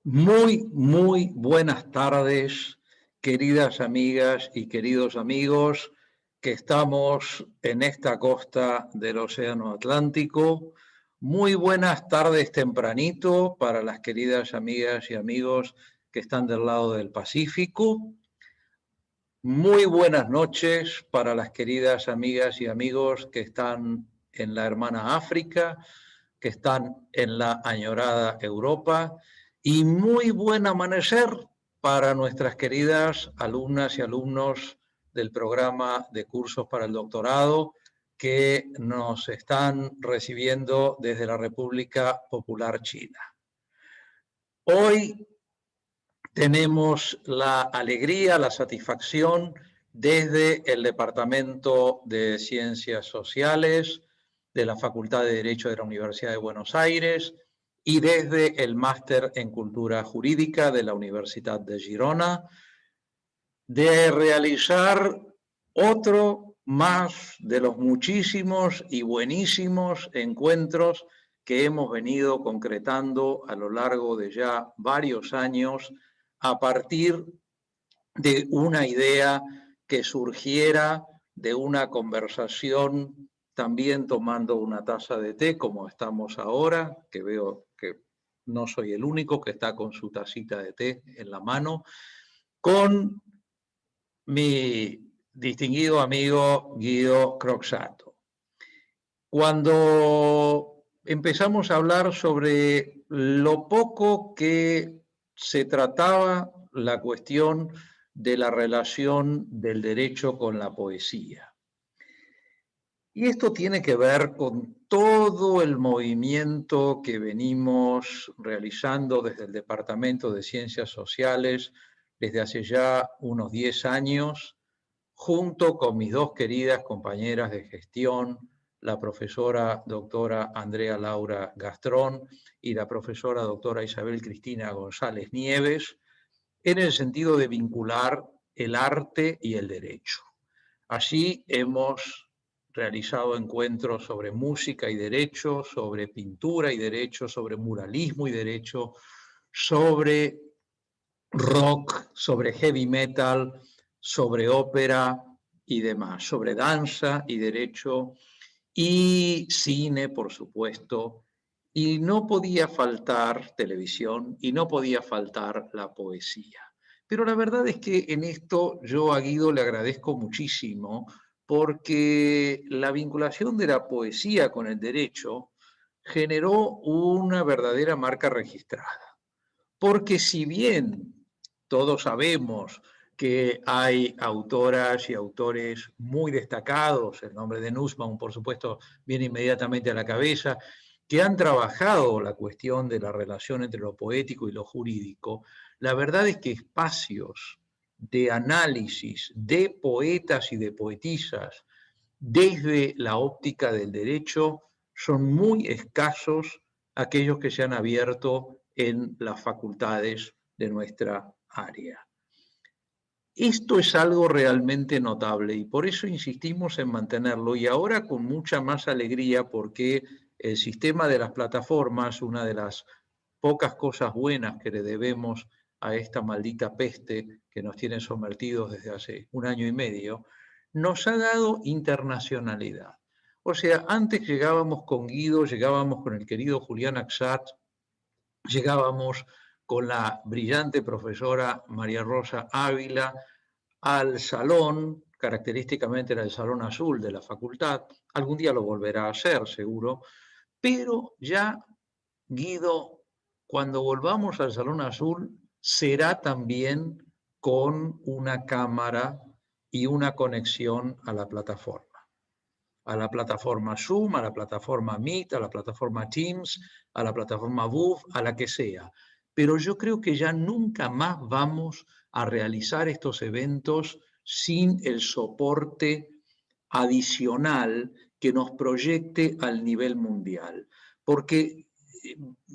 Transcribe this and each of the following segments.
Muy buenas tardes, queridas amigas y queridos amigos que estamos en esta costa del Océano Atlántico. Muy buenas tardes tempranito para las queridas amigas y amigos que están del lado del Pacífico. Muy buenas noches para las queridas amigas y amigos que están en la hermana África, que están en la añorada Europa, y muy buen amanecer para nuestras queridas alumnas y alumnos del programa de cursos para el doctorado que nos están recibiendo desde la República Popular China. Hoy tenemos la alegría, la satisfacción desde el Departamento de Ciencias Sociales de la Facultad de Derecho de la Universidad de Buenos Aires y desde el Máster en Cultura Jurídica de la Universidad de Girona, de realizar otro más de los muchísimos y buenísimos encuentros que hemos venido concretando a lo largo de ya varios años a partir de una idea que surgiera de una conversación, también tomando una taza de té, como estamos ahora, que veo que no soy el único que está con su tacita de té en la mano, con mi distinguido amigo Guido Croxatto. Cuando empezamos a hablar sobre lo poco que se trataba la cuestión de la relación del derecho con la poesía. Y esto tiene que ver con todo el movimiento que venimos realizando desde el Departamento de Ciencias Sociales desde hace ya unos 10 años, junto con mis dos queridas compañeras de gestión, la profesora doctora Andrea Laura Gastrón y la profesora doctora Isabel Cristina González Nieves, en el sentido de vincular el arte y el derecho. Así hemos realizado encuentros sobre música y derecho, sobre pintura y derecho, sobre muralismo y derecho, sobre rock, sobre heavy metal, sobre ópera y demás, sobre danza y derecho y cine, por supuesto, y no podía faltar televisión y no podía faltar la poesía. Pero la verdad es que en esto yo a Guido le agradezco muchísimo porque la vinculación de la poesía con el derecho generó una verdadera marca registrada. Porque si bien todos sabemos que hay autoras y autores muy destacados, el nombre de Nussbaum, por supuesto, viene inmediatamente a la cabeza, que han trabajado la cuestión de la relación entre lo poético y lo jurídico, la verdad es que espacios de análisis de poetas y de poetisas desde la óptica del derecho son muy escasos aquellos que se han abierto en las facultades de nuestra área. Esto es algo realmente notable y por eso insistimos en mantenerlo y ahora con mucha más alegría porque el sistema de las plataformas, una de las pocas cosas buenas que le debemos a esta maldita peste que nos tiene sometidos desde hace un año y medio, nos ha dado internacionalidad. O sea, antes llegábamos con Guido, llegábamos con el querido Julián Axat, llegábamos con la brillante profesora María Rosa Ávila al salón, característicamente era el salón azul de la facultad, algún día lo volverá a hacer seguro, pero ya Guido, cuando volvamos al salón azul, será también con una cámara y una conexión a la plataforma Zoom, a la plataforma Meet, a la plataforma Teams, a la plataforma Booth, a la que sea. Pero yo creo que ya nunca más vamos a realizar estos eventos sin el soporte adicional que nos proyecte al nivel mundial. Porque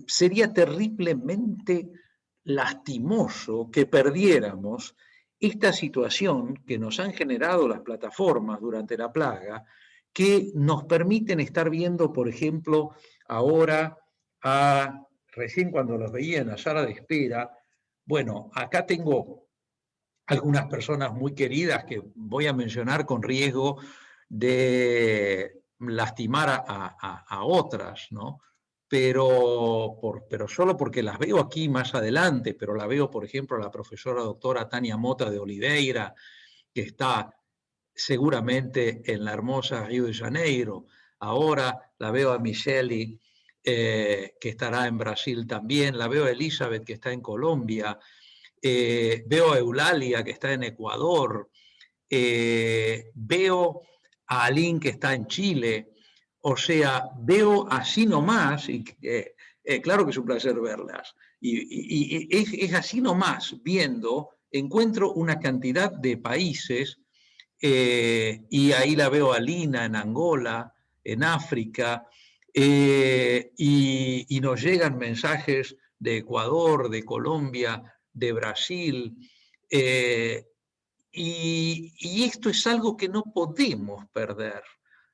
sería terriblemente lastimoso que perdiéramos esta situación que nos han generado las plataformas durante la plaga, que nos permiten estar viendo, por ejemplo, ahora a recién cuando los veía en la sala de espera, bueno, acá tengo algunas personas muy queridas que voy a mencionar con riesgo de lastimar a otras, ¿no? Pero solo porque las veo aquí más adelante, pero la veo, por ejemplo, a la profesora doctora Tania Mota de Oliveira, que está seguramente en la hermosa Río de Janeiro. Ahora la veo a Michelle, que estará en Brasil también. La veo a Elizabeth, que está en Colombia. Veo a Eulalia, que está en Ecuador. Veo a Aline, que está en Chile. O sea, veo así nomás, y claro que es un placer verlas. Y es así nomás, viendo, encuentro una cantidad de países, y ahí la veo a Lina en Angola, en África, y nos llegan mensajes de Ecuador, de Colombia, de Brasil, y esto es algo que no podemos perder,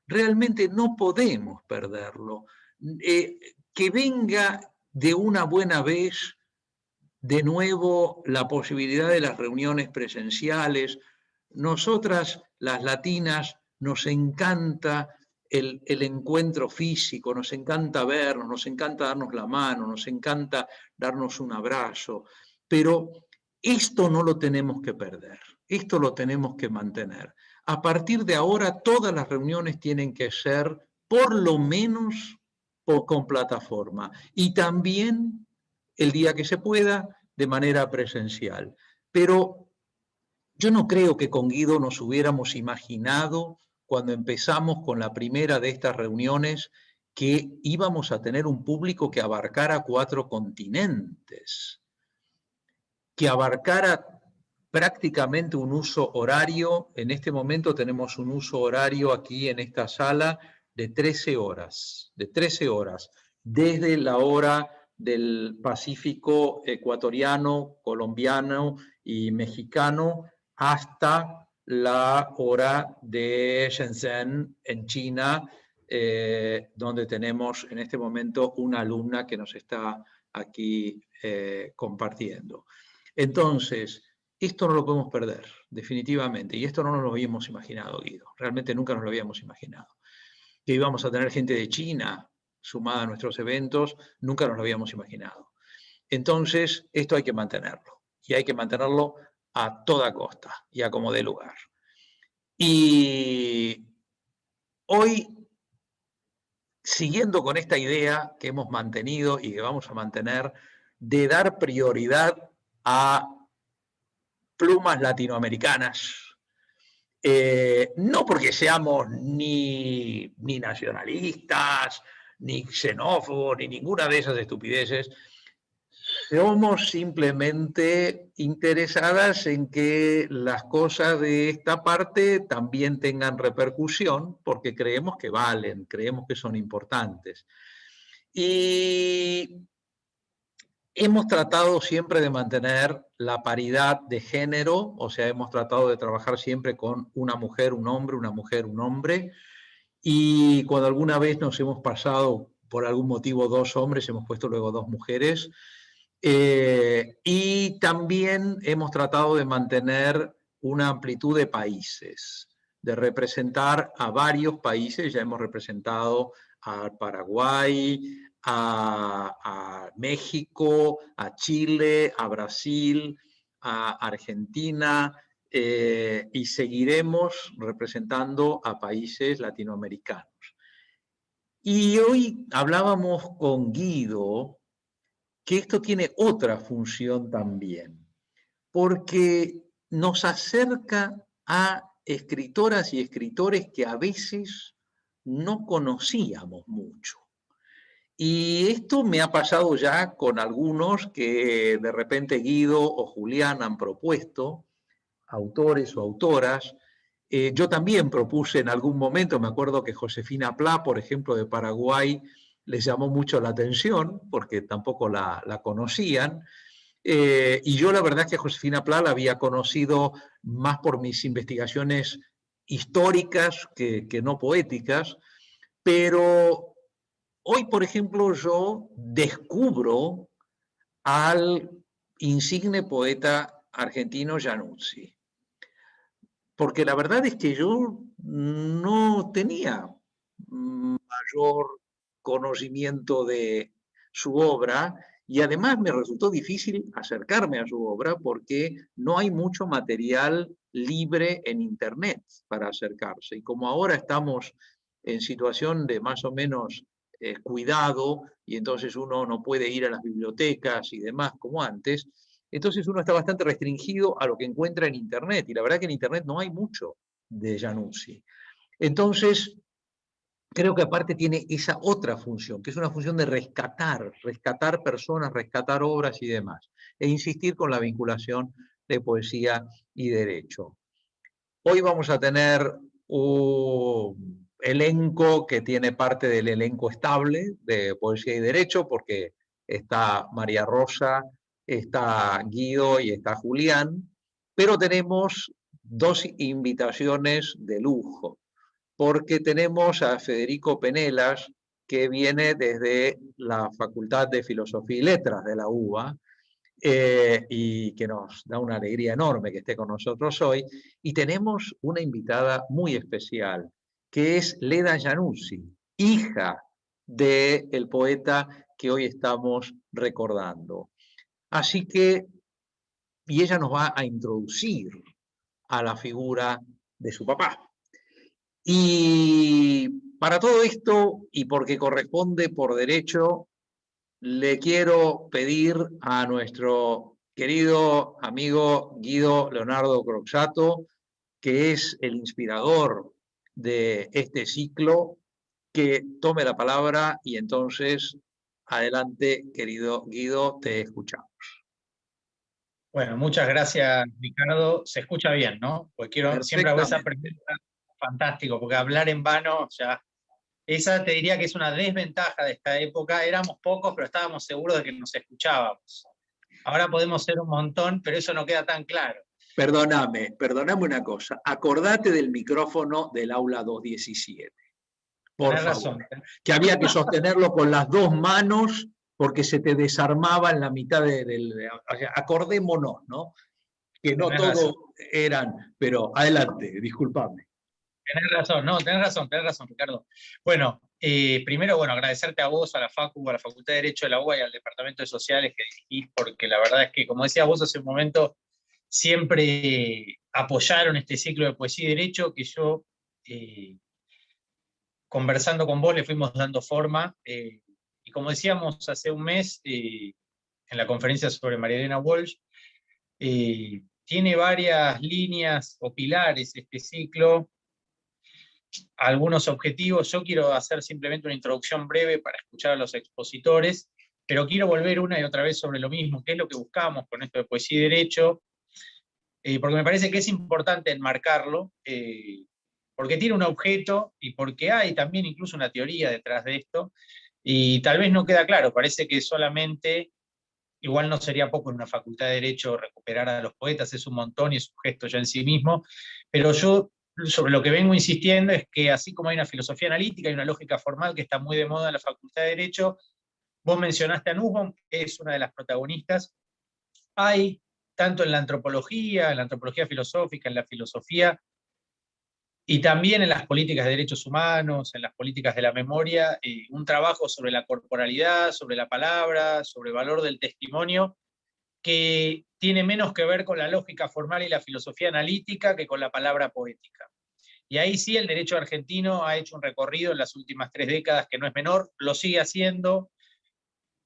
realmente no podemos perderlo. Que venga de una buena vez de nuevo la posibilidad de las reuniones presenciales. Nosotras, las latinas, nos encanta el encuentro físico, nos encanta vernos, nos encanta darnos la mano, nos encanta darnos un abrazo, pero esto no lo tenemos que perder, esto lo tenemos que mantener. A partir de ahora, todas las reuniones tienen que ser por lo menos con plataforma, y también el día que se pueda de manera presencial. Pero yo no creo que con Guido nos hubiéramos imaginado, cuando empezamos con la primera de estas reuniones, que íbamos a tener un público que abarcara 4 continentes, que abarcara prácticamente un uso horario. En este momento tenemos un uso horario aquí en esta sala de 13 horas, desde la hora del Pacífico ecuatoriano, colombiano y mexicano hasta la hora de Shenzhen en China, donde tenemos en este momento una alumna que nos está aquí compartiendo. Entonces, esto no lo podemos perder, definitivamente, y esto no nos lo habíamos imaginado, Guido, realmente nunca nos lo habíamos imaginado. Que íbamos a tener gente de China sumada a nuestros eventos, nunca nos lo habíamos imaginado. Entonces, esto hay que mantenerlo, y hay que mantenerlo a toda costa y a como dé lugar. Y hoy, siguiendo con esta idea que hemos mantenido y que vamos a mantener, de dar prioridad a plumas latinoamericanas, no porque seamos ni nacionalistas, ni xenófobos, ni ninguna de esas estupideces. Somos simplemente interesadas en que las cosas de esta parte también tengan repercusión, porque creemos que valen, creemos que son importantes. Y hemos tratado siempre de mantener la paridad de género, o sea, hemos tratado de trabajar siempre con una mujer, un hombre, una mujer, un hombre, y cuando alguna vez nos hemos pasado por algún motivo 2 hombres, hemos puesto luego 2 mujeres, y también hemos tratado de mantener una amplitud de países, de representar a varios países. Ya hemos representado a Paraguay, a México, a Chile, a Brasil, a Argentina, y seguiremos representando a países latinoamericanos. Y hoy hablábamos con Guido que esto tiene otra función también, porque nos acerca a escritoras y escritores que a veces no conocíamos mucho. Y esto me ha pasado ya con algunos que de repente Guido o Julián han propuesto, autores o autoras. Yo también propuse en algún momento, me acuerdo que Josefina Pla, por ejemplo, de Paraguay, les llamó mucho la atención porque tampoco la conocían. Y yo la verdad es que a Josefina Pla la había conocido más por mis investigaciones históricas que no poéticas, pero hoy, por ejemplo, yo descubro al insigne poeta argentino Januzzi, porque la verdad es que yo no tenía mayor conocimiento de su obra y además me resultó difícil acercarme a su obra porque no hay mucho material libre en Internet para acercarse. Y como ahora estamos en situación de más o menos cuidado y entonces uno no puede ir a las bibliotecas y demás como antes, entonces uno está bastante restringido a lo que encuentra en Internet. Y la verdad que en Internet no hay mucho de Januzzi. Entonces, creo que aparte tiene esa otra función, que es una función de rescatar personas, rescatar obras y demás, e insistir con la vinculación de poesía y derecho. Hoy vamos a tener un elenco que tiene parte del elenco estable de poesía y derecho, porque está María Rosa, está Guido y está Julián, pero tenemos dos invitaciones de lujo porque tenemos a Federico Penelas, que viene desde la Facultad de Filosofía y Letras de la UBA, y que nos da una alegría enorme que esté con nosotros hoy. Y tenemos una invitada muy especial, que es Leda Januzzi, hija del poeta que hoy estamos recordando. Así que, y ella nos va a introducir a la figura de su papá. Y para todo esto, y porque corresponde por derecho, le quiero pedir a nuestro querido amigo Guido Leonardo Croxatto, que es el inspirador de este ciclo, que tome la palabra y entonces, adelante, querido Guido, te escuchamos. Bueno, muchas gracias, Ricardo. Se escucha bien, ¿no? Porque siempre hago esa pregunta. Fantástico, porque hablar en vano, ya, esa te diría que es una desventaja de esta época. Éramos pocos, pero estábamos seguros de que nos escuchábamos. Ahora podemos ser un montón, pero eso no queda tan claro. Perdóname una cosa. Acordate del micrófono del aula 217. Por favor. Razón. Que había que sostenerlo con las dos manos porque se te desarmaba en la mitad del... O sea, acordémonos, ¿no? Que no todos eran... Pero adelante, discúlpame. Tenés razón, Ricardo. Bueno, primero, agradecerte a vos, a la Facu, a la Facultad de Derecho de la UBA y al Departamento de Sociales que dirigís, porque la verdad es que, como decías vos hace un momento, siempre apoyaron este ciclo de poesía y derecho que yo, conversando con vos, le fuimos dando forma. Y como decíamos hace un mes, en la conferencia sobre María Elena Walsh, tiene varias líneas o pilares este ciclo, algunos objetivos. Yo quiero hacer simplemente una introducción breve para escuchar a los expositores, pero quiero volver una y otra vez sobre lo mismo, qué es lo que buscamos con esto de poesía y derecho, porque me parece que es importante enmarcarlo, porque tiene un objeto y porque hay también incluso una teoría detrás de esto, y tal vez no queda claro, parece que solamente, igual no sería poco en una facultad de Derecho recuperar a los poetas, es un montón y es un gesto ya en sí mismo, pero yo sobre lo que vengo insistiendo es que así como hay una filosofía analítica y una lógica formal que está muy de moda en la Facultad de Derecho, vos mencionaste a Nussbaum, que es una de las protagonistas, hay tanto en la antropología filosófica, en la filosofía, y también en las políticas de derechos humanos, en las políticas de la memoria, un trabajo sobre la corporalidad, sobre la palabra, sobre el valor del testimonio, que tiene menos que ver con la lógica formal y la filosofía analítica que con la palabra poética. Y ahí sí el derecho argentino ha hecho un recorrido en las últimas 3 décadas que no es menor, lo sigue haciendo.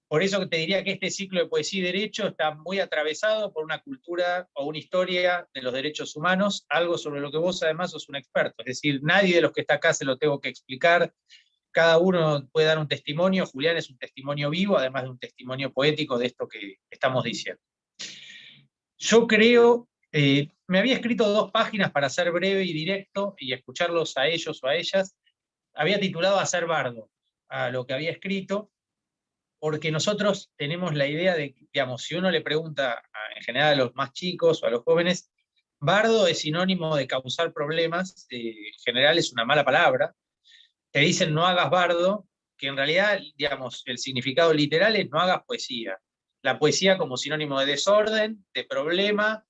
Por eso te diría que este ciclo de poesía y derecho está muy atravesado por una cultura o una historia de los derechos humanos, algo sobre lo que vos además sos un experto. Es decir, nadie de los que está acá se lo tengo que explicar, cada uno puede dar un testimonio. Julián es un testimonio vivo, además de un testimonio poético de esto que estamos diciendo. Yo creo, me había escrito 2 páginas para ser breve y directo y escucharlos a ellos o a ellas. Había titulado Hacer bardo a lo que había escrito, porque nosotros tenemos la idea de, digamos, si uno le pregunta en general a los más chicos o a los jóvenes, bardo es sinónimo de causar problemas, en general es una mala palabra. Te dicen no hagas bardo, que en realidad, digamos, el significado literal es no hagas poesía. La poesía como sinónimo de desorden, de problema,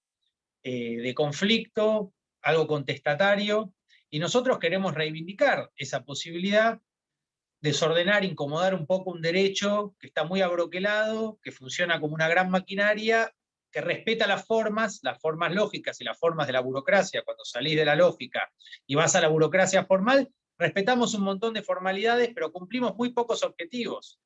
de conflicto, algo contestatario, y nosotros queremos reivindicar esa posibilidad, desordenar, incomodar un poco un derecho que está muy abroquelado, que funciona como una gran maquinaria, que respeta las formas lógicas y las formas de la burocracia. Cuando salís de la lógica y vas a la burocracia formal, respetamos un montón de formalidades, pero cumplimos muy pocos objetivos,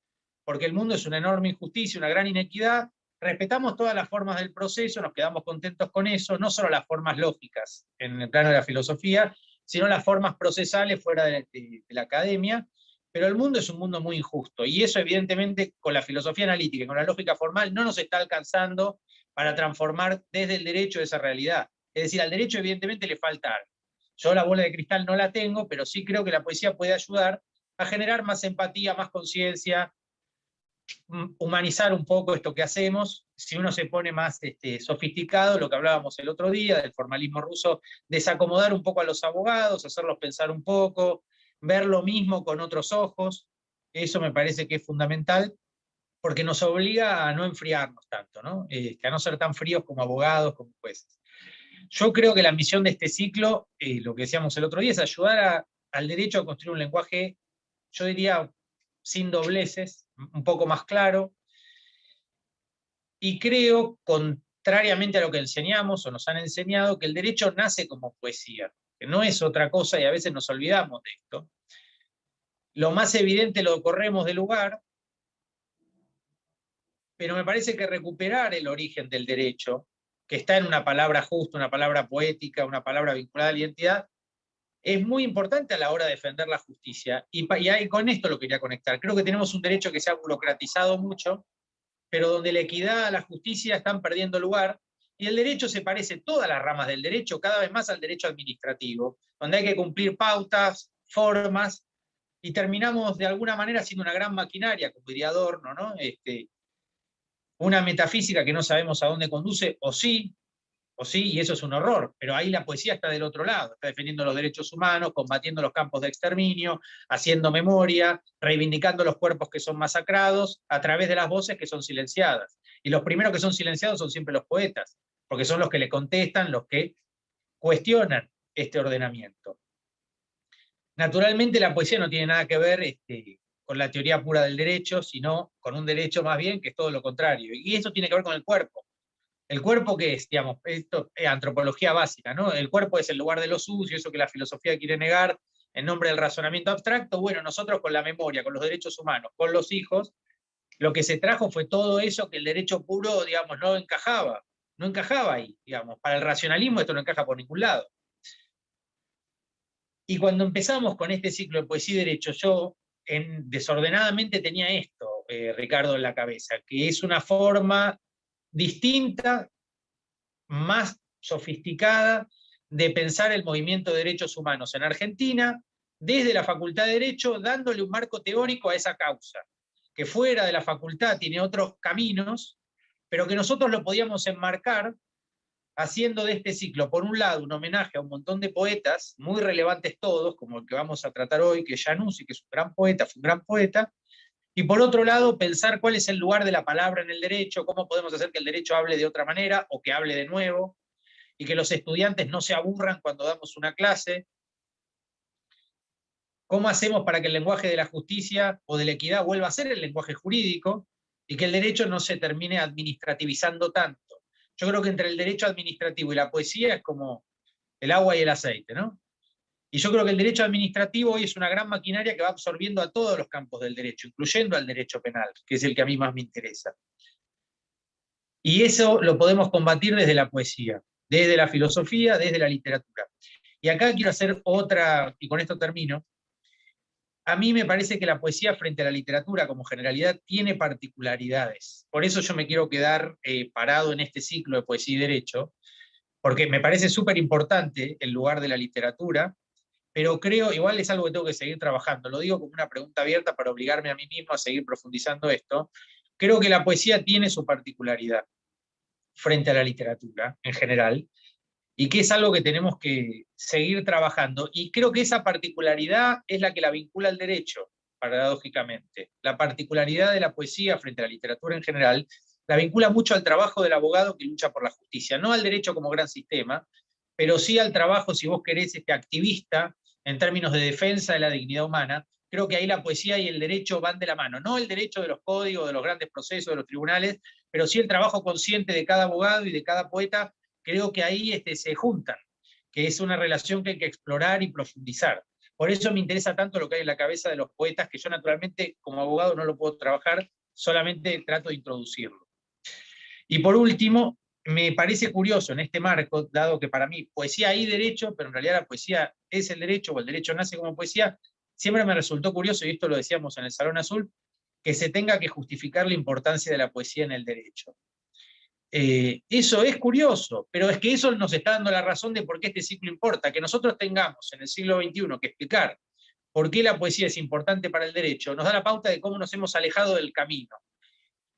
porque el mundo es una enorme injusticia, una gran inequidad. Respetamos todas las formas del proceso, nos quedamos contentos con eso, no solo las formas lógicas en el plano de la filosofía, sino las formas procesales fuera de la academia. Pero el mundo es un mundo muy injusto, y eso evidentemente con la filosofía analítica y con la lógica formal no nos está alcanzando para transformar desde el derecho esa realidad. Es decir, al derecho evidentemente le falta algo. Yo la bola de cristal no la tengo, pero sí creo que la poesía puede ayudar a generar más empatía, más conciencia, humanizar un poco esto que hacemos. Si uno se pone más sofisticado, lo que hablábamos el otro día del formalismo ruso, desacomodar un poco a los abogados, hacerlos pensar un poco, ver lo mismo con otros ojos, eso me parece que es fundamental, porque nos obliga a no enfriarnos tanto, ¿no? A no ser tan fríos como abogados, como jueces. Yo creo que la misión de este ciclo, lo que decíamos el otro día, es ayudar al derecho a construir un lenguaje, yo diría, sin dobleces, un poco más claro, y creo, contrariamente a lo que enseñamos o nos han enseñado, que el derecho nace como poesía, que no es otra cosa, y a veces nos olvidamos de esto. Lo más evidente lo corremos de lugar, pero me parece que recuperar el origen del derecho, que está en una palabra justa, una palabra poética, una palabra vinculada a la identidad, es muy importante a la hora de defender la justicia. Y con esto lo quería conectar. Creo que tenemos un derecho que se ha burocratizado mucho, pero donde la equidad, la justicia están perdiendo lugar, y el derecho se parece, todas las ramas del derecho, cada vez más al derecho administrativo, donde hay que cumplir pautas, formas, y terminamos de alguna manera siendo una gran maquinaria, como diría Adorno, ¿no? Una metafísica que no sabemos a dónde conduce, o sí, y eso es un horror, pero ahí la poesía está del otro lado, está defendiendo los derechos humanos, combatiendo los campos de exterminio, haciendo memoria, reivindicando los cuerpos que son masacrados a través de las voces que son silenciadas. Y los primeros que son silenciados son siempre los poetas, porque son los que le contestan, los que cuestionan este ordenamiento. Naturalmente la poesía no tiene nada que ver con la teoría pura del derecho, sino con un derecho más bien que es todo lo contrario. Y eso tiene que ver con el cuerpo. ¿El cuerpo qué es? Digamos, esto es antropología básica, ¿no? El cuerpo es el lugar de lo sucio, eso que la filosofía quiere negar en nombre del razonamiento abstracto. Bueno, nosotros con la memoria, con los derechos humanos, con los hijos, lo que se trajo fue todo eso que el derecho puro, digamos, no encajaba ahí, digamos. Para el racionalismo esto no encaja por ningún lado. Y cuando empezamos con este ciclo de poesía y derecho, yo desordenadamente tenía esto, Ricardo, en la cabeza, que es una forma distinta, más sofisticada, de pensar el movimiento de derechos humanos en Argentina, desde la Facultad de Derecho, dándole un marco teórico a esa causa, que fuera de la facultad tiene otros caminos, pero que nosotros lo podíamos enmarcar haciendo de este ciclo, por un lado, un homenaje a un montón de poetas, muy relevantes todos, como el que vamos a tratar hoy, que es Januzzi, que es un gran poeta, fue un gran poeta, y por otro lado, pensar cuál es el lugar de la palabra en el derecho, cómo podemos hacer que el derecho hable de otra manera, o que hable de nuevo, y que los estudiantes no se aburran cuando damos una clase. ¿Cómo hacemos para que el lenguaje de la justicia o de la equidad vuelva a ser el lenguaje jurídico, y que el derecho no se termine administrativizando tanto? Yo creo que entre el derecho administrativo y la poesía es como el agua y el aceite, ¿no? Y yo creo que el derecho administrativo hoy es una gran maquinaria que va absorbiendo a todos los campos del derecho, incluyendo al derecho penal, que es el que a mí más me interesa. Y eso lo podemos combatir desde la poesía, desde la filosofía, desde la literatura. Y acá quiero hacer otra, y con esto termino. A mí me parece que la poesía frente a la literatura como generalidad tiene particularidades. Por eso yo me quiero quedar parado en este ciclo de poesía y derecho, porque me parece súper importante el lugar de la literatura, pero creo, igual es algo que tengo que seguir trabajando, lo digo como una pregunta abierta para obligarme a mí mismo a seguir profundizando esto. Creo que la poesía tiene su particularidad frente a la literatura en general, y que es algo que tenemos que seguir trabajando, y creo que esa particularidad es la que la vincula al derecho, paradójicamente. La particularidad de la poesía frente a la literatura en general la vincula mucho al trabajo del abogado que lucha por la justicia, no al derecho como gran sistema, pero sí al trabajo, si vos querés, activista en términos de defensa de la dignidad humana. Creo que ahí la poesía y el derecho van de la mano, no el derecho de los códigos, de los grandes procesos, de los tribunales, pero sí el trabajo consciente de cada abogado y de cada poeta. Creo que ahí se juntan, que es una relación que hay que explorar y profundizar. Por eso me interesa tanto lo que hay en la cabeza de los poetas, que yo naturalmente como abogado no lo puedo trabajar, solamente trato de introducirlo. Y por último, me parece curioso en este marco, dado que para mí poesía y derecho, pero en realidad la poesía es el derecho, o el derecho nace como poesía, siempre me resultó curioso, y esto lo decíamos en el Salón Azul, que se tenga que justificar la importancia de la poesía en el derecho. Eso es curioso, pero es que eso nos está dando la razón de por qué este ciclo importa, que nosotros tengamos en el siglo XXI que explicar por qué la poesía es importante para el derecho, nos da la pauta de cómo nos hemos alejado del camino,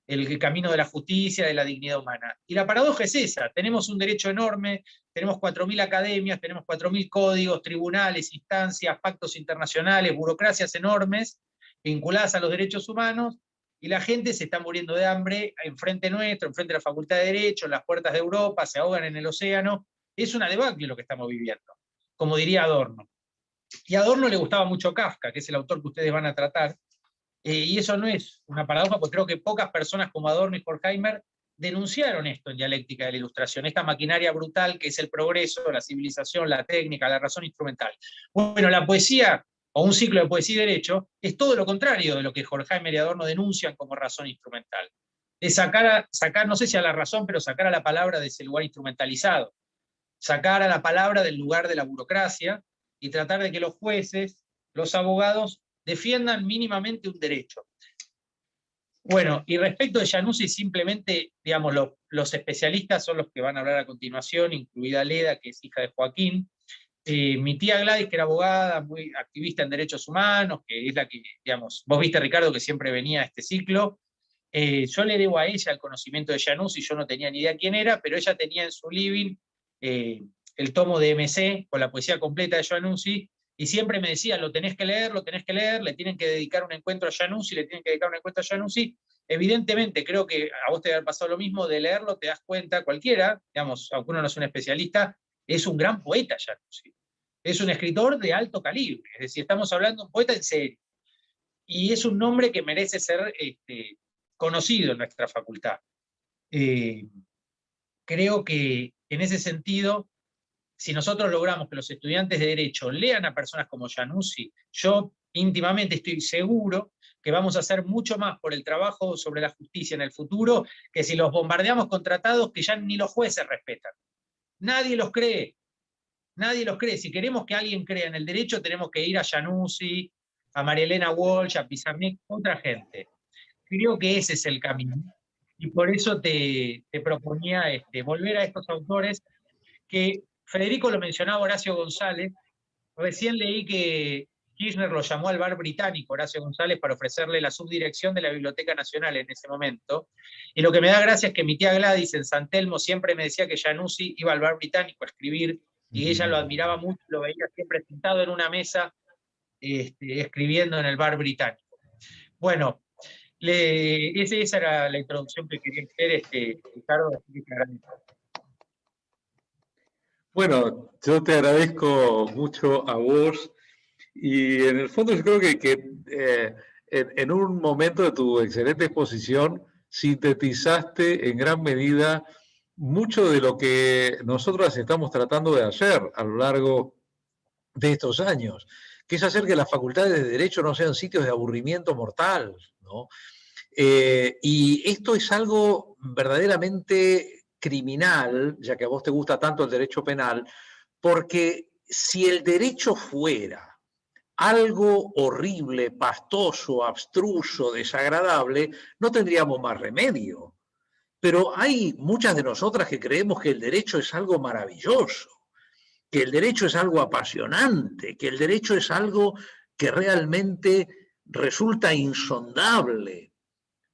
el camino de la justicia, de la dignidad humana. Y la paradoja es esa, tenemos un derecho enorme, tenemos 4.000 academias, tenemos 4.000 códigos, tribunales, instancias, pactos internacionales, burocracias enormes vinculadas a los derechos humanos, y la gente se está muriendo de hambre enfrente nuestro, enfrente de la Facultad de Derecho, en las puertas de Europa, se ahogan en el océano. Es una debacle lo que estamos viviendo, como diría Adorno. Y a Adorno le gustaba mucho Kafka, que es el autor que ustedes van a tratar, y eso no es una paradoja, porque creo que pocas personas como Adorno y Horkheimer denunciaron esto en Dialéctica de la Ilustración, esta maquinaria brutal que es el progreso, la civilización, la técnica, la razón instrumental. Bueno, la poesía, o un ciclo de poesía y derecho, es todo lo contrario de lo que Horkheimer y Adorno denuncian como razón instrumental. Es sacar, no sé si a la razón, pero sacar a la palabra de ese lugar instrumentalizado, sacar a la palabra del lugar de la burocracia y tratar de que los jueces, los abogados, defiendan mínimamente un derecho. Bueno, y respecto de Januzzi, simplemente, digamos, los especialistas son los que van a hablar a continuación, incluida Leda, que es hija de Joaquín. Mi tía Gladys, que era abogada, muy activista en derechos humanos, que es la que, digamos, vos viste, Ricardo, que siempre venía a este ciclo. Yo le debo a ella el conocimiento de Januzzi, yo no tenía ni idea quién era, pero ella tenía en su living el tomo de MC con la poesía completa de Januzzi, y siempre me decía, lo tenés que leer, le tienen que dedicar un encuentro a Januzzi, Evidentemente, creo que a vos te debe haber pasado lo mismo, de leerlo te das cuenta, cualquiera, digamos, aunque uno no es un especialista, es un gran poeta Januzzi. Es un escritor de alto calibre, es decir, estamos hablando de un poeta en serio. Y es un nombre que merece ser conocido en nuestra facultad. Creo que en ese sentido, si nosotros logramos que los estudiantes de Derecho lean a personas como Januzzi, yo íntimamente estoy seguro que vamos a hacer mucho más por el trabajo sobre la justicia en el futuro que si los bombardeamos con tratados que ya ni los jueces respetan. Nadie los cree. Nadie los cree. Si queremos que alguien crea en el derecho, tenemos que ir a Januzzi, a María Elena Walsh, a Pizarnik, otra gente. Creo que ese es el camino. Y por eso te proponía volver a estos autores que Federico lo mencionaba, Horacio González. Recién leí que Kirchner lo llamó al bar británico, Horacio González, para ofrecerle la subdirección de la Biblioteca Nacional en ese momento. Y lo que me da gracia es que mi tía Gladys en San Telmo siempre me decía que Januzzi iba al bar británico a escribir, y ella lo admiraba mucho, lo veía siempre sentado en una mesa escribiendo en el bar británico. Bueno, esa era la introducción que quería hacer, Ricardo. Bueno, yo te agradezco mucho a vos, y en el fondo yo creo que en un momento de tu excelente exposición sintetizaste en gran medida mucho de lo que nosotros estamos tratando de hacer a lo largo de estos años, que es hacer que las facultades de Derecho no sean sitios de aburrimiento mortal, ¿no? Y esto es algo verdaderamente criminal, ya que a vos te gusta tanto el derecho penal, porque si el derecho fuera algo horrible, pastoso, abstruso, desagradable, no tendríamos más remedio. Pero hay muchas de nosotras que creemos que el derecho es algo maravilloso, que el derecho es algo apasionante, que el derecho es algo que realmente resulta insondable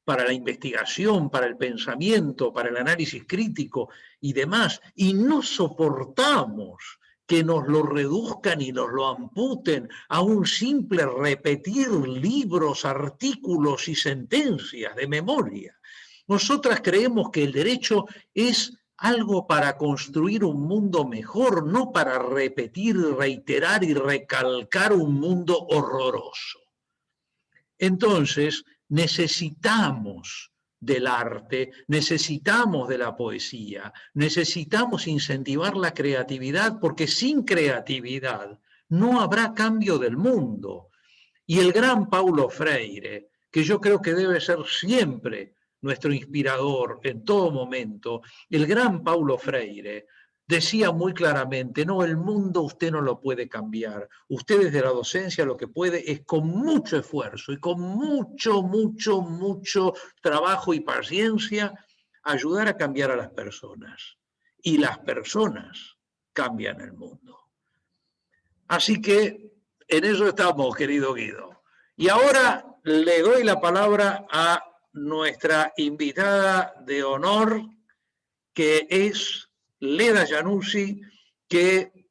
para la investigación, para el pensamiento, para el análisis crítico y demás, y no soportamos que nos lo reduzcan y nos lo amputen a un simple repetir libros, artículos y sentencias de memoria. Nosotras creemos que el derecho es algo para construir un mundo mejor, no para repetir, reiterar y recalcar un mundo horroroso. Entonces, necesitamos del arte, necesitamos de la poesía, necesitamos incentivar la creatividad, porque sin creatividad no habrá cambio del mundo. Y el gran Paulo Freire, que yo creo que debe ser siempre nuestro inspirador en todo momento, el gran Paulo Freire decía muy claramente, no, el mundo usted no lo puede cambiar, usted desde la docencia lo que puede es con mucho esfuerzo y con mucho trabajo y paciencia ayudar a cambiar a las personas. Y las personas cambian el mundo. Así que en eso estamos, querido Guido. Y ahora le doy la palabra a nuestra invitada de honor, que es Leda Januzzi, que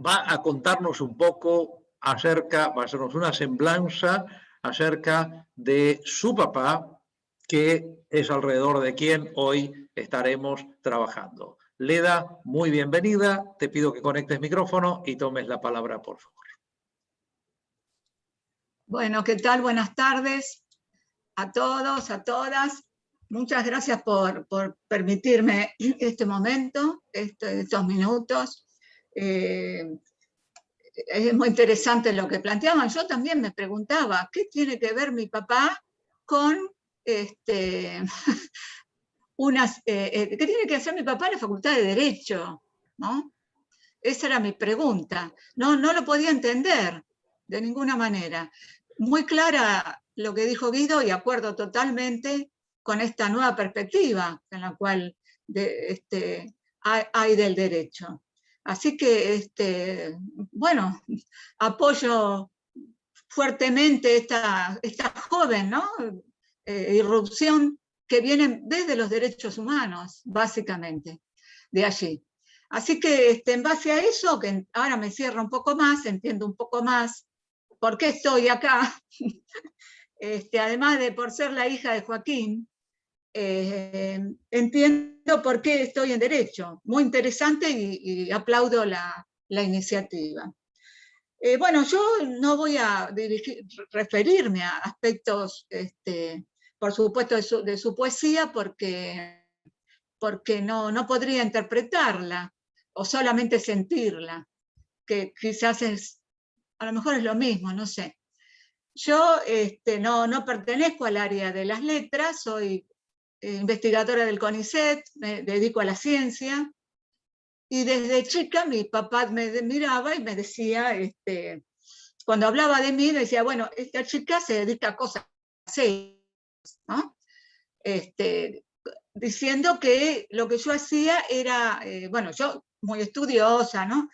va a contarnos un poco acerca, va a hacernos una semblanza acerca de su papá, que es alrededor de quien hoy estaremos trabajando. Leda, muy bienvenida. Te pido que conectes micrófono y tomes la palabra, por favor. Bueno, ¿qué tal? Buenas tardes a todos, a todas. Muchas gracias por permitirme este momento, estos minutos. Es muy interesante lo que planteaban. Yo también me preguntaba, ¿qué tiene que ver mi papá con ¿qué tiene que hacer mi papá en la Facultad de Derecho? ¿No? Esa era mi pregunta. No lo podía entender de ninguna manera. Muy clara lo que dijo Guido y acuerdo totalmente con esta nueva perspectiva en la cual hay del derecho. Así que, bueno, apoyo fuertemente esta joven, ¿no? Irrupción que viene desde los derechos humanos, básicamente, de allí. Así que en base a eso, que ahora me cierro un poco más, entiendo un poco más por qué estoy acá, además de por ser la hija de Joaquín, entiendo por qué estoy en Derecho. Muy interesante y aplaudo la iniciativa. Bueno, yo no voy a referirme a aspectos, por supuesto, de su poesía, porque no podría interpretarla o solamente sentirla, que quizás a lo mejor es lo mismo, no sé. Yo no pertenezco al área de las letras, soy investigadora del CONICET, me dedico a la ciencia, y desde chica mi papá me miraba y me decía, cuando hablaba de mí, me decía, bueno, esta chica se dedica a cosas serias, ¿no? Diciendo que lo que yo hacía era, bueno, yo muy estudiosa, ¿no?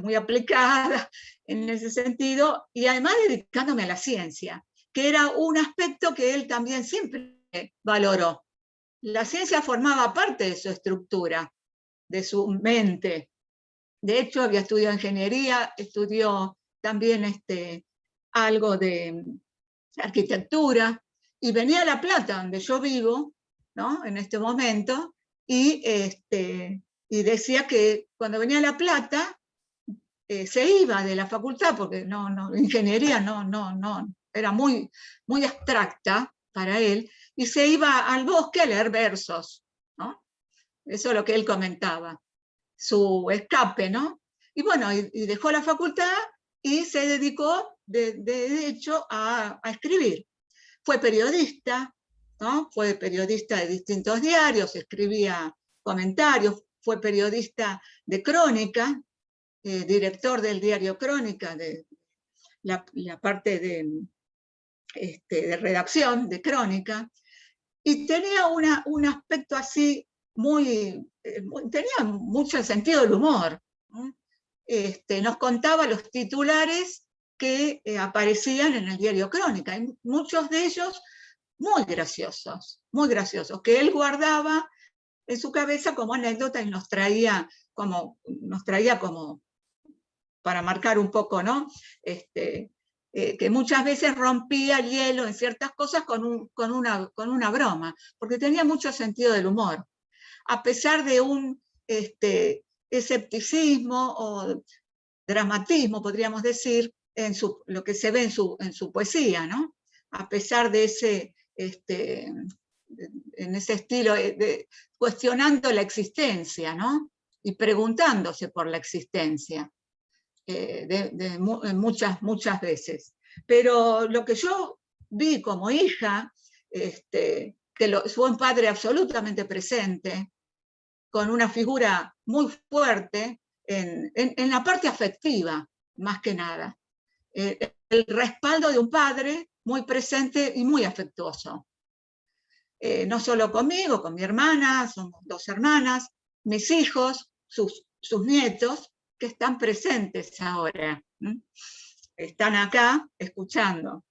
Muy aplicada en ese sentido, y además dedicándome a la ciencia, que era un aspecto que él también siempre valoró. La ciencia formaba parte de su estructura, de su mente. De hecho, había estudiado ingeniería, estudió también algo de arquitectura, y venía a La Plata, donde yo vivo, ¿no? En este momento, y decía que cuando venía a La Plata, se iba de la facultad, porque ingeniería era muy abstracta para él, y se iba al bosque a leer versos, ¿no? Eso es lo que él comentaba, su escape, ¿no? Y bueno, y dejó la facultad y se dedicó, de hecho, a escribir. Fue periodista, ¿no? Fue periodista de distintos diarios, escribía comentarios, fue periodista de crónica, director del diario Crónica, de la parte de redacción de Crónica, y tenía un aspecto así tenía mucho sentido del humor. Nos contaba los titulares que aparecían en el diario Crónica, y muchos de ellos muy graciosos, que él guardaba en su cabeza como anécdota y nos traía como para marcar un poco, ¿no? Que muchas veces rompía el hielo en ciertas cosas con una broma, porque tenía mucho sentido del humor. A pesar de un escepticismo o dramatismo, podríamos decir, en lo que se ve en su poesía, ¿no? A pesar de en ese estilo, cuestionando la existencia, ¿no? Y preguntándose por la existencia, muchas veces. Pero lo que yo vi como hija, fue un padre absolutamente presente, con una figura muy fuerte en la parte afectiva, más que nada. El respaldo de un padre muy presente y muy afectuoso. No solo conmigo, con mi hermana, somos 2 hermanas, mis hijos, sus nietos, que están presentes ahora. Están acá escuchando.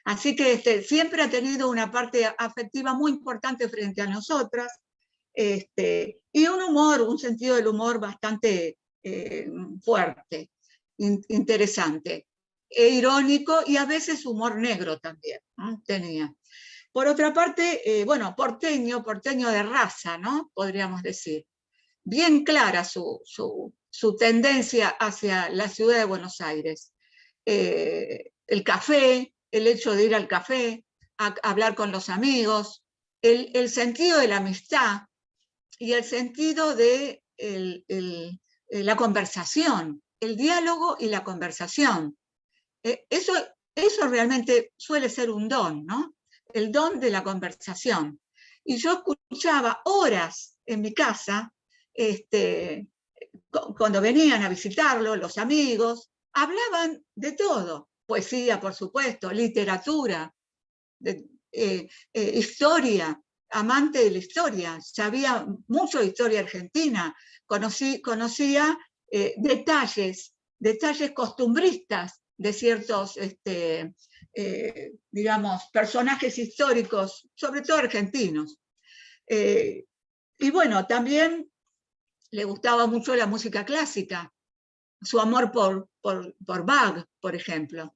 Así que siempre ha tenido una parte afectiva muy importante frente a nosotras, y un humor, un sentido del humor bastante fuerte, interesante, irónico y a veces humor negro también, ¿no? Tenía. Por otra parte, bueno, porteño de raza, ¿no? Podríamos decir. Bien clara su tendencia hacia la ciudad de Buenos Aires. El café, el hecho de ir al café, a hablar con los amigos, el sentido de la amistad y el sentido de la conversación, el diálogo y la conversación. Eso realmente suele ser un don, ¿no? El don de la conversación. Y yo escuchaba horas en mi casa, cuando venían a visitarlo, los amigos, hablaban de todo. Poesía, por supuesto, literatura, historia, amante de la historia, sabía mucho de historia argentina, conocía detalles costumbristas de ciertos, digamos, personajes históricos, sobre todo argentinos. Y bueno, también le gustaba mucho la música clásica, su amor por Bach, por ejemplo.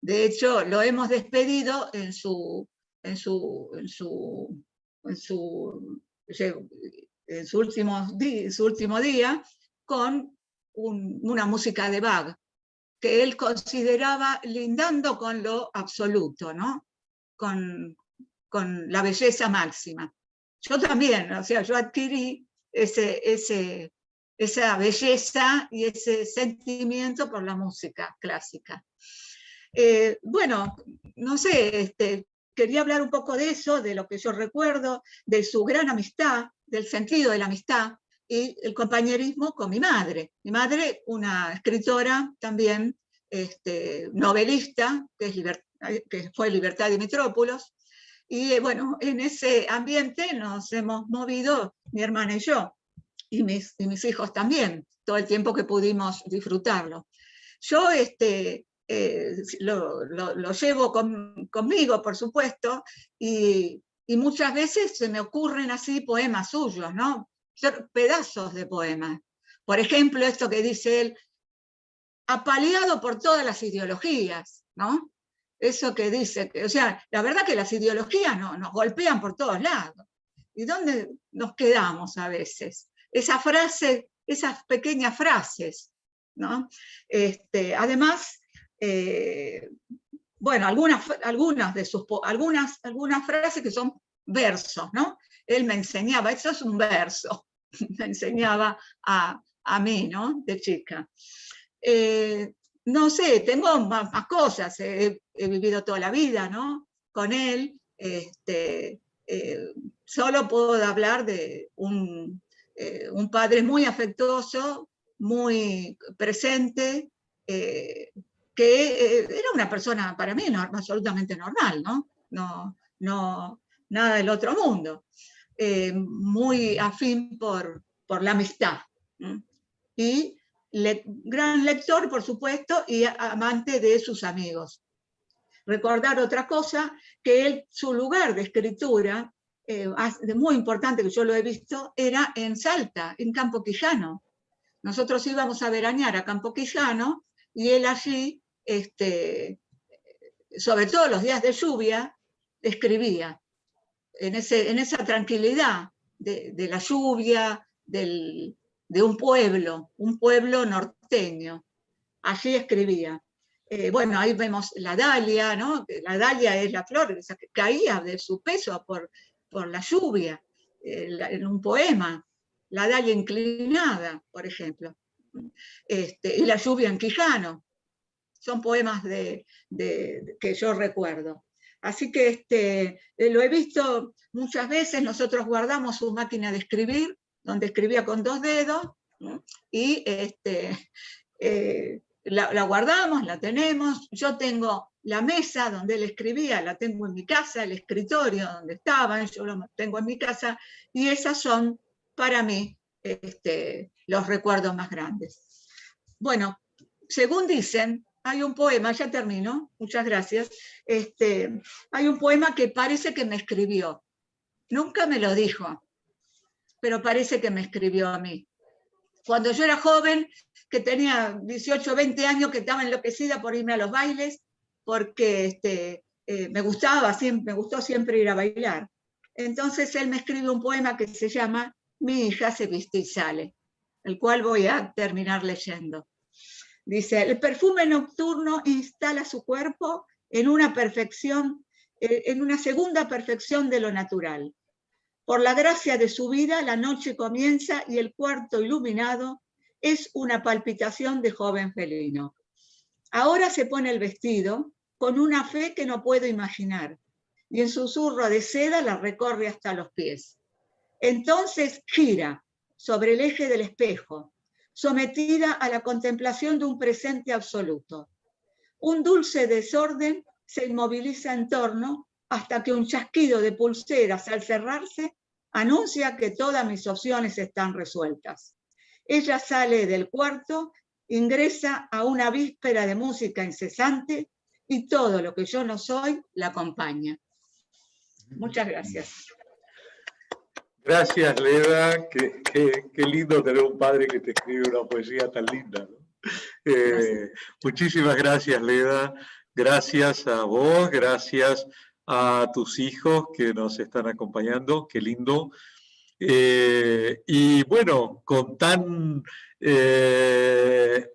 De hecho, lo hemos despedido en su último día con una música de Bach, que él consideraba lindando con lo absoluto, ¿no? Con la belleza máxima. Yo también, o sea, yo adquirí esa belleza y ese sentimiento por la música clásica. Bueno, no sé, quería hablar un poco de eso, de lo que yo recuerdo, de su gran amistad, del sentido de la amistad y el compañerismo con mi madre. Mi madre, una escritora también, novelista, que fue Libertad Dimitrópolos, y bueno, en ese ambiente nos hemos movido mi hermana y yo, y mis hijos también, todo el tiempo que pudimos disfrutarlo. Yo lo llevo conmigo, por supuesto, y muchas veces se me ocurren así poemas suyos, ¿no? Pedazos de poemas. Por ejemplo, esto que dice él, apaleado por todas las ideologías, ¿no? Eso que dice, o sea, la verdad que las ideologías nos golpean por todos lados. ¿Y dónde nos quedamos a veces? Esa frase, esas pequeñas frases, ¿no? Además, bueno, algunas frases que son versos, ¿no? Él me enseñaba, eso es un verso, me enseñaba a mí, ¿no? De chica. No sé, tengo más cosas, he vivido toda la vida, ¿no? Con él, solo puedo hablar de un padre muy afectuoso, muy presente, que era una persona para mí absolutamente normal, ¿no? No, nada del otro mundo. Muy afín por la amistad. Y gran lector, por supuesto, y amante de sus amigos. Recordar otra cosa, que su lugar de escritura muy importante que yo lo he visto, era en Salta, en Campo Quijano. Nosotros íbamos a veranear a Campo Quijano y él allí, sobre todo los días de lluvia, escribía en esa tranquilidad de la lluvia, de un pueblo norteño. Allí escribía. Bueno, ahí vemos la dalia, ¿no? La dalia es la flor que caía de su peso por la lluvia, en un poema. La dalia inclinada, por ejemplo. Y la lluvia en Quijano. Son poemas que yo recuerdo. Así que lo he visto muchas veces. Nosotros guardamos su máquina de escribir, donde escribía con 2 dedos, ¿no? Y la guardamos, la tenemos. Yo tengo la mesa donde él escribía, la tengo en mi casa, el escritorio donde estaban, yo lo tengo en mi casa, y esas son para mí los recuerdos más grandes. Bueno, según dicen, hay un poema, ya termino, muchas gracias, hay un poema que parece que me escribió. Nunca me lo dijo, pero parece que me escribió a mí. Cuando yo era joven, que tenía 18, 20 años, que estaba enloquecida por irme a los bailes, porque me gustó siempre ir a bailar. Entonces él me escribe un poema que se llama Mi hija se viste y sale, el cual voy a terminar leyendo. Dice, el perfume nocturno instala su cuerpo en una segunda perfección de lo natural. Por la gracia de su vida, la noche comienza y el cuarto iluminado es una palpitación de joven felino. Ahora se pone el vestido con una fe que no puedo imaginar, y en susurro de seda la recorre hasta los pies. Entonces gira sobre el eje del espejo, sometida a la contemplación de un presente absoluto. Un dulce desorden se inmoviliza en torno hasta que un chasquido de pulseras al cerrarse anuncia que todas mis opciones están resueltas. Ella sale del cuarto, ingresa a una víspera de música incesante y todo lo que yo no soy la acompaña. Muchas gracias. Gracias, Leda. Qué lindo tener un padre que te escribe una poesía tan linda, ¿no? Muchísimas gracias, Leda. Gracias a vos, gracias a tus hijos que nos están acompañando. Qué lindo. Y bueno, con tan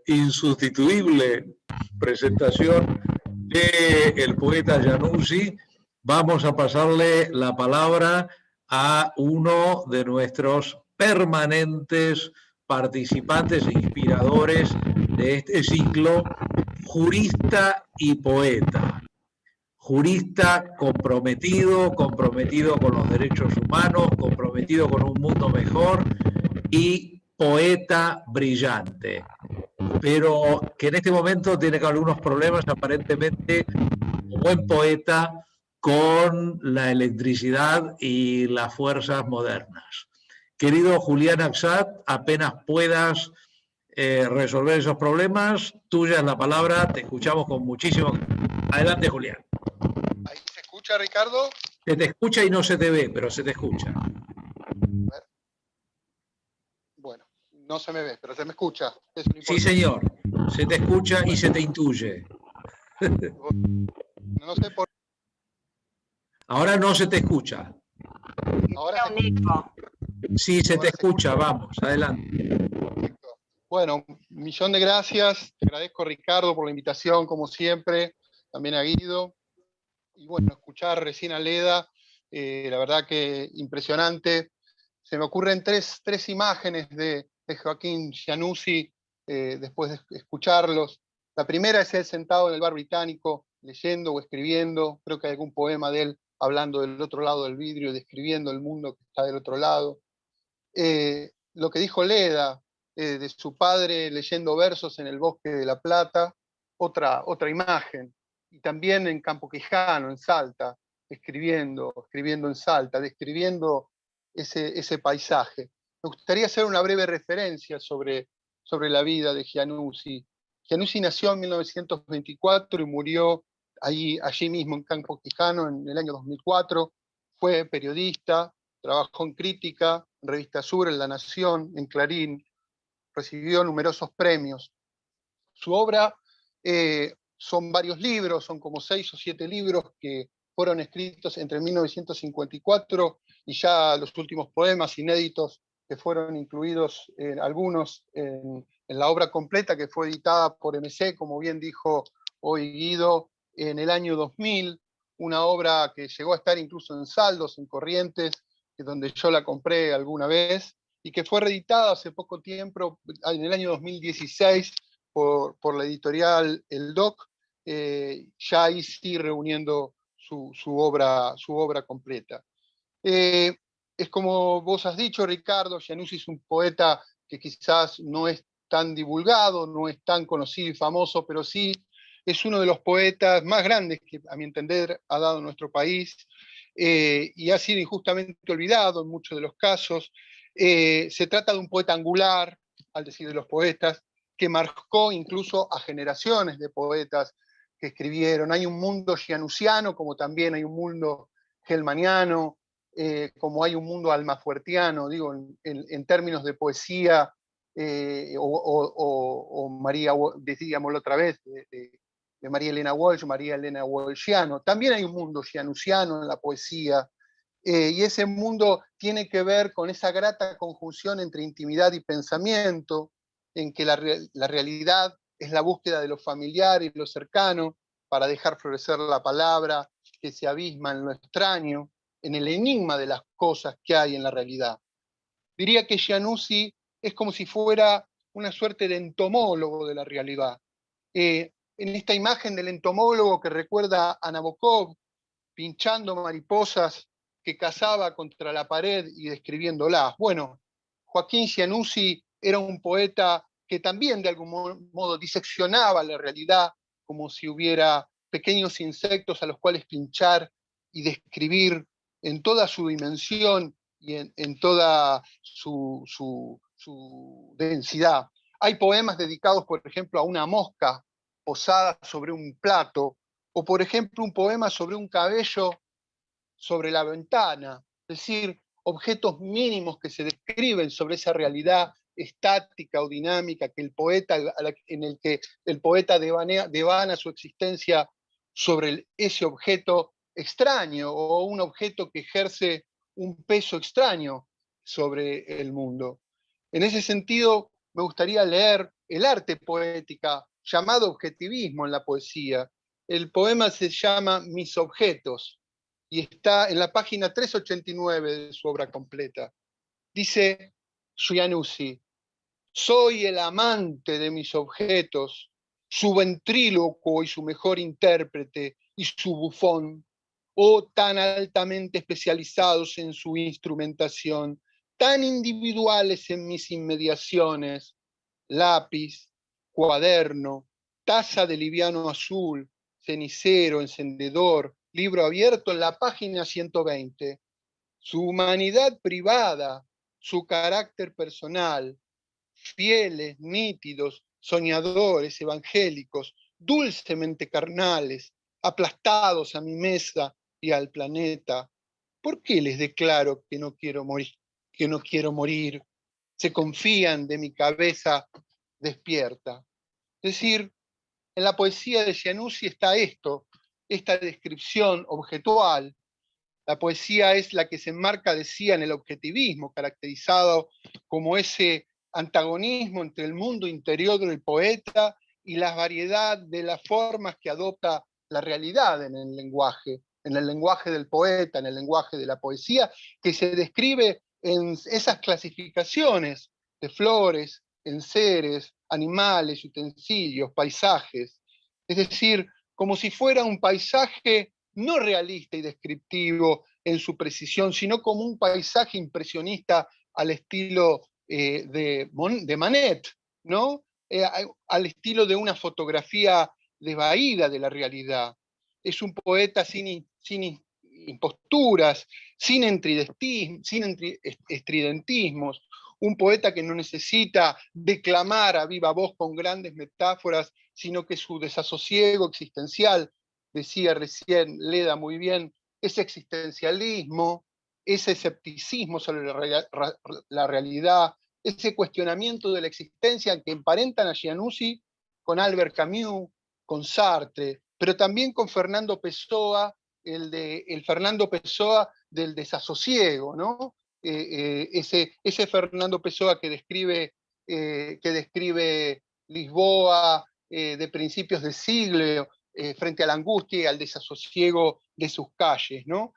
insustituible presentación del poeta Januzzi, vamos a pasarle la palabra a uno de nuestros permanentes participantes e inspiradores de este ciclo, jurista y poeta. Jurista comprometido con los derechos humanos, comprometido con un mundo mejor, y poeta brillante, pero que en este momento tiene algunos problemas, aparentemente, buen poeta, con la electricidad y las fuerzas modernas. Querido Julián Axat, apenas puedas resolver esos problemas, tuya es la palabra, te escuchamos con muchísimo. Adelante, Julián. ¿Ahí se escucha, Ricardo? Se te escucha y no se te ve, pero se te escucha. Bueno, no se me ve, pero se me escucha. Sí, señor. Se te escucha y se te intuye. No sé por... Ahora no se te escucha. Ahora se escucha. Sí, se te escucha. Vamos, adelante. Bueno, un millón de gracias. Te agradezco, Ricardo, por la invitación, como siempre. También a Guido. Y bueno, escuchar recién a Leda, la verdad que impresionante. Se me ocurren tres imágenes de Joaquín Januzzi después de escucharlos. La primera es él sentado en el bar británico, leyendo o escribiendo. Creo que hay algún poema de él hablando del otro lado del vidrio y describiendo el mundo que está del otro lado. Lo que dijo Leda, de su padre leyendo versos en el bosque de La Plata, otra imagen. Y también en Campo Quijano, en Salta, escribiendo en Salta, describiendo ese paisaje. Me gustaría hacer una breve referencia sobre la vida de Januzzi. Januzzi nació en 1924 y murió allí mismo en Campo Quijano en el año 2004. fue periodista, trabajó en crítica, en Revista Sur, en La Nación, en Clarín, recibió numerosos premios. Su obra son varios libros, son como 6 o 7 libros que fueron escritos entre 1954 y ya los últimos poemas inéditos que fueron incluidos algunos en la obra completa que fue editada por MC, como bien dijo hoy Guido, en el año 2000, una obra que llegó a estar incluso en saldos, en Corrientes, donde yo la compré alguna vez, y que fue reeditada hace poco tiempo, en el año 2016, por la editorial El Doc, ya ahí sí reuniendo su obra completa. Es como vos has dicho, Ricardo, Giannuzzi es un poeta que quizás no es tan divulgado, no es tan conocido y famoso, pero sí es uno de los poetas más grandes que, a mi entender, ha dado nuestro país, y ha sido injustamente olvidado en muchos de los casos. Se trata de un poeta angular, al decir de los poetas, que marcó incluso a generaciones de poetas que escribieron. Hay un mundo giannussiano, como también hay un mundo gelmaniano, como hay un mundo almafuertiano, digo, en términos de poesía, o María, decíamos la otra vez, de María Elena Walsh, María Elena Walshiano. También hay un mundo giannussiano en la poesía, y ese mundo tiene que ver con esa grata conjunción entre intimidad y pensamiento, en que la realidad es la búsqueda de lo familiar y lo cercano para dejar florecer la palabra que se abisma en lo extraño, en el enigma de las cosas que hay en la realidad. Diría que Giannuzzi es como si fuera una suerte de entomólogo de la realidad. En esta imagen del entomólogo que recuerda a Nabokov, pinchando mariposas que cazaba contra la pared y describiéndolas. Bueno, Joaquín Giannuzzi era un poeta que también de algún modo diseccionaba la realidad como si hubiera pequeños insectos a los cuales pinchar y describir en toda su dimensión y en toda su densidad. Hay poemas dedicados, por ejemplo, a una mosca posada sobre un plato, o por ejemplo un poema sobre un cabello sobre la ventana, es decir, objetos mínimos que se describen sobre esa realidad estática o dinámica que el poeta, en el que el poeta devana su existencia sobre ese objeto extraño o un objeto que ejerce un peso extraño sobre el mundo. En ese sentido, me gustaría leer el arte poética llamado objetivismo en la poesía. El poema se llama Mis objetos y está en la página 389 de su obra completa. Dice Giannuzzi: soy el amante de mis objetos, su ventrílocuo y su mejor intérprete y su bufón, tan altamente especializados en su instrumentación, tan individuales en mis inmediaciones, lápiz, cuaderno, taza de liviano azul, cenicero, encendedor, libro abierto en la página 120. Su humanidad privada, su carácter personal, fieles, nítidos, soñadores, evangélicos, dulcemente carnales, aplastados a mi mesa y al planeta. ¿Por qué les declaro que no quiero morir? Que no quiero morir. Se confían de mi cabeza despierta. Es decir, en la poesía de Giannuzzi está esto, esta descripción objetual. La poesía es la que se enmarca, decía, en el objetivismo, caracterizado como ese antagonismo entre el mundo interior del poeta y la variedad de las formas que adopta la realidad en el lenguaje del poeta, en el lenguaje de la poesía, que se describe en esas clasificaciones de flores, enseres, animales, utensilios, paisajes. Es decir, como si fuera un paisaje no realista y descriptivo en su precisión, sino como un paisaje impresionista al estilo de Manet, ¿no? Al estilo de una fotografía desvaída de la realidad. Es un poeta sin imposturas, sin estridentismos, un poeta que no necesita declamar a viva voz con grandes metáforas, sino que su desasosiego existencial, decía recién Leda muy bien, ese existencialismo, ese escepticismo sobre la realidad, ese cuestionamiento de la existencia que emparentan a Giannuzzi con Albert Camus, con Sartre, pero también con Fernando Pessoa, el Fernando Pessoa del desasosiego, ¿no? Ese Fernando Pessoa que describe Lisboa de principios de siglo, frente a la angustia y al desasosiego de sus calles, ¿no?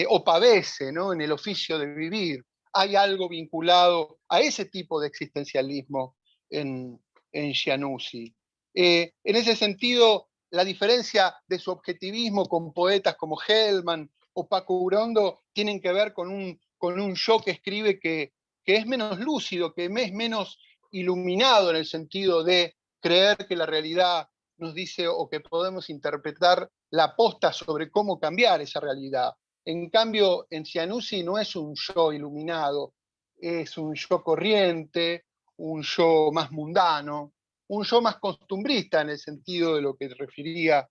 O Pavese, ¿no? En el oficio de vivir. Hay algo vinculado a ese tipo de existencialismo en Giannuzzi. En ese sentido, la diferencia de su objetivismo con poetas como Hellman o Paco Urondo tienen que ver con un yo que escribe que es menos lúcido, que es menos iluminado en el sentido de creer que la realidad nos dice o que podemos interpretar la posta sobre cómo cambiar esa realidad. En cambio, en Giannuzzi no es un yo iluminado, es un yo corriente, un yo más mundano, un yo más costumbrista en el sentido de lo que refería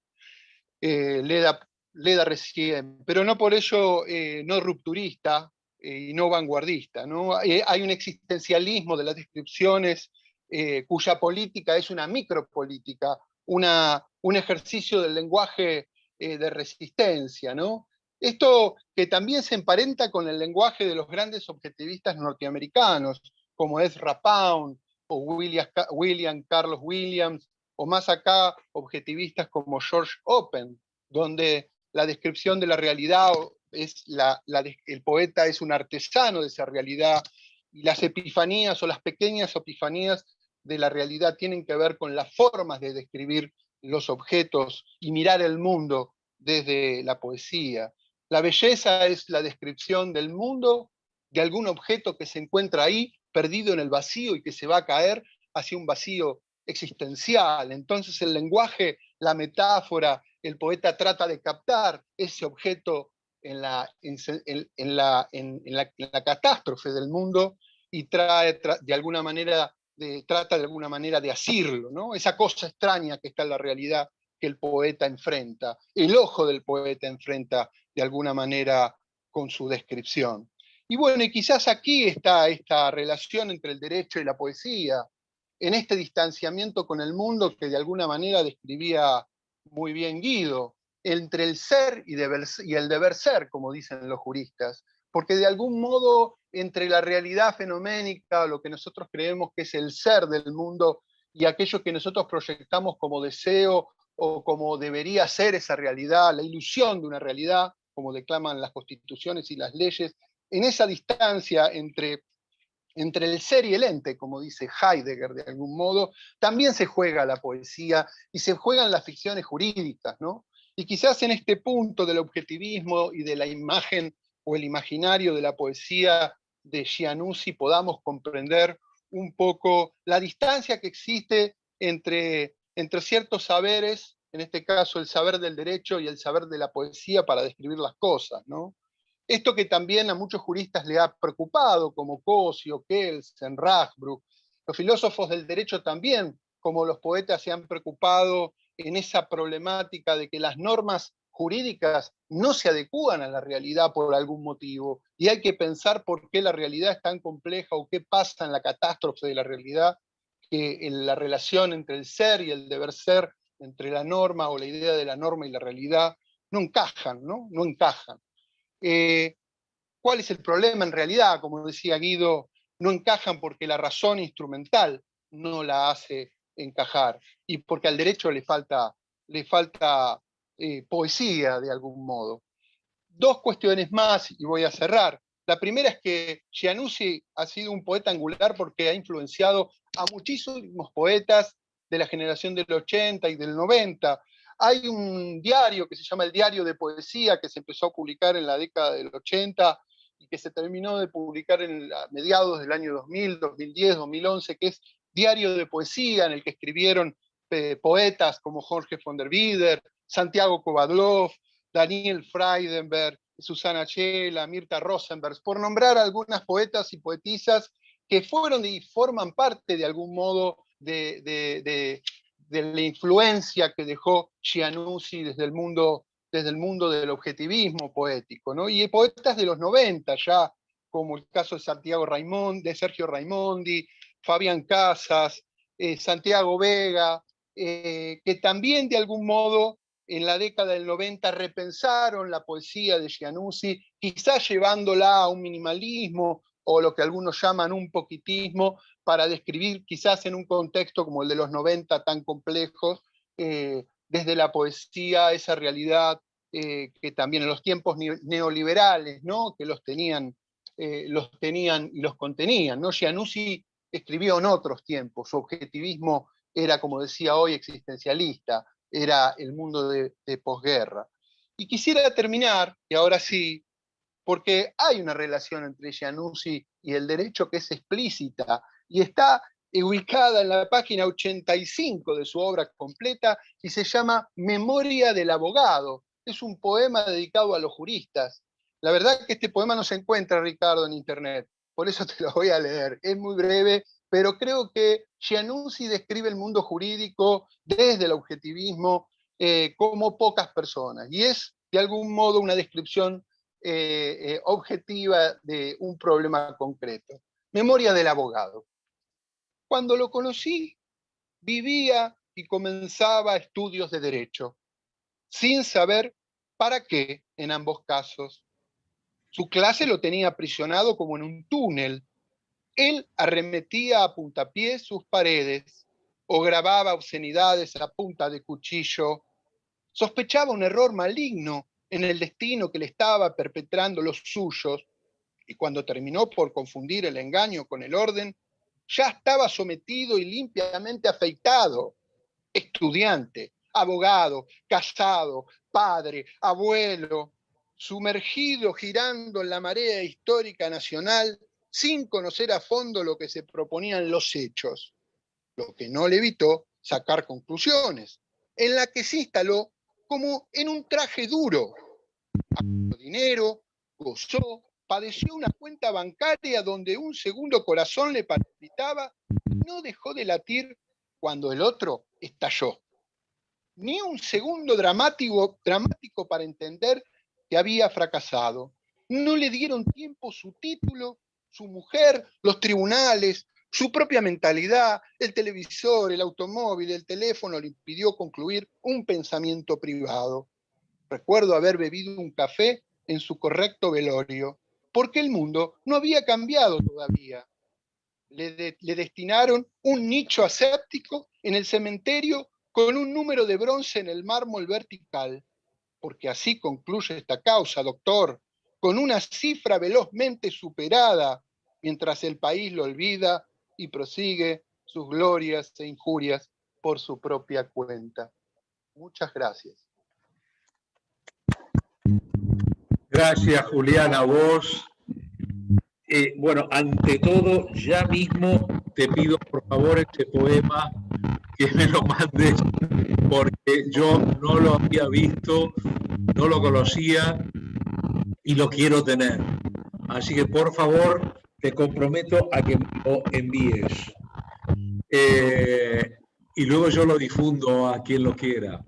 Leda recién, pero no por ello no rupturista y no vanguardista, ¿no? Hay un existencialismo de las descripciones cuya política es una micropolítica, un ejercicio del lenguaje de resistencia, ¿no? Esto que también se emparenta con el lenguaje de los grandes objetivistas norteamericanos, como Ezra Pound o William Carlos Williams, o más acá objetivistas como George Oppen, donde la descripción de la realidad es el poeta es un artesano de esa realidad, y las epifanías o las pequeñas epifanías de la realidad tienen que ver con las formas de describir los objetos y mirar el mundo desde la poesía. La belleza es la descripción del mundo, de algún objeto que se encuentra ahí, perdido en el vacío y que se va a caer hacia un vacío existencial. Entonces el lenguaje, la metáfora, el poeta trata de captar ese objeto en la catástrofe del mundo y trata de alguna manera de asirlo, ¿no? Esa cosa extraña que está en la realidad que el poeta enfrenta, el ojo del poeta enfrenta de alguna manera con su descripción. Y bueno, y quizás aquí está esta relación entre el derecho y la poesía, en este distanciamiento con el mundo que de alguna manera describía muy bien Guido, entre el ser y el deber ser, como dicen los juristas, porque de algún modo entre la realidad fenoménica, lo que nosotros creemos que es el ser del mundo, y aquello que nosotros proyectamos como deseo o como debería ser esa realidad, la ilusión de una realidad, como declaman las constituciones y las leyes, en esa distancia entre el ser y el ente, como dice Heidegger de algún modo, también se juega la poesía y se juegan las ficciones jurídicas, ¿no? Y quizás en este punto del objetivismo y de la imagen o el imaginario de la poesía de Giannuzzi podamos comprender un poco la distancia que existe entre ciertos saberes, en este caso el saber del derecho y el saber de la poesía para describir las cosas, ¿no? Esto que también a muchos juristas le ha preocupado, como Cosio, Kelsen, Radbruch, los filósofos del derecho también, como los poetas, se han preocupado en esa problemática de que las normas jurídicas no se adecúan a la realidad por algún motivo, y hay que pensar por qué la realidad es tan compleja o qué pasa en la catástrofe de la realidad, que en la relación entre el ser y el deber ser, entre la norma o la idea de la norma y la realidad, no encajan, ¿no? No encajan. ¿Cuál es el problema en realidad? Como decía Guido, no encajan porque la razón instrumental no la hace encajar y porque al derecho le falta poesía de algún modo. Dos cuestiones más y voy a cerrar. La primera es que Giannuzzi ha sido un poeta angular porque ha influenciado a muchísimos poetas de la generación del 80 y del 90. Hay un diario que se llama el Diario de Poesía que se empezó a publicar en la década del 80 y que se terminó de publicar a mediados del año 2000, 2010, 2011, que es Diario de Poesía, en el que escribieron poetas como Jorge von der Bieder, Santiago Kovadlov, Daniel Friedenberg, Susana Chela, Mirta Rosenberg, por nombrar algunas poetas y poetisas que fueron y forman parte de algún modo de la influencia que dejó Giannuzzi desde el mundo desde el mundo del objetivismo poético, ¿no? Y poetas de los 90 ya, como el caso de Sergio Raimondi, Fabián Casas, Santiago Vega, que también de algún modo en la década del 90 repensaron la poesía de Giannuzzi, quizás llevándola a un minimalismo o lo que algunos llaman un poquitismo, para describir quizás en un contexto como el de los 90 tan complejos, desde la poesía esa realidad que también en los tiempos neoliberales, ¿no? Que los tenían y los contenían, ¿no? Giannuzzi escribió en otros tiempos, su objetivismo era, como decía hoy, existencialista, era el mundo de posguerra. Y quisiera terminar, y ahora sí, porque hay una relación entre Giannuzzi y el derecho que es explícita, y está ubicada en la página 85 de su obra completa, y se llama Memoria del abogado. Es un poema dedicado a los juristas. La verdad que este poema no se encuentra, Ricardo, en internet, por eso te lo voy a leer. Es muy breve, pero creo que Giannuzzi describe el mundo jurídico desde el objetivismo como pocas personas, y es de algún modo una descripción objetiva de un problema concreto. Memoria del abogado. Cuando lo conocí, vivía y comenzaba estudios de derecho, sin saber para qué en ambos casos. Su clase lo tenía aprisionado como en un túnel. Él arremetía a puntapiés sus paredes o grababa obscenidades a punta de cuchillo. Sospechaba un error maligno en el destino que le estaba perpetrando los suyos, y cuando terminó por confundir el engaño con el orden, ya estaba sometido y limpiamente afeitado. Estudiante, abogado, casado, padre, abuelo, sumergido girando en la marea histórica nacional sin conocer a fondo lo que se proponían los hechos, lo que no le evitó sacar conclusiones, en la que se instaló como en un traje duro. Agarró dinero, gozó, padeció una cuenta bancaria donde un segundo corazón le palpitaba y no dejó de latir cuando el otro estalló. Ni un segundo dramático para entender que había fracasado. No le dieron tiempo su título, su mujer, los tribunales, su propia mentalidad, el televisor, el automóvil, el teléfono le impidió concluir un pensamiento privado. Recuerdo haber bebido un café en su correcto velorio, porque el mundo no había cambiado todavía. Le destinaron un nicho aséptico en el cementerio con un número de bronce en el mármol vertical, porque así concluye esta causa, doctor, con una cifra velozmente superada, mientras el país lo olvida y prosigue sus glorias e injurias por su propia cuenta. Muchas gracias. Gracias, Julián, a vos. Bueno, ante todo, ya mismo te pido por favor este poema que me lo mandes, porque yo no lo había visto, no lo conocía y lo quiero tener. Así que por favor te comprometo a que me lo envíes. Y luego yo lo difundo a quien lo quiera.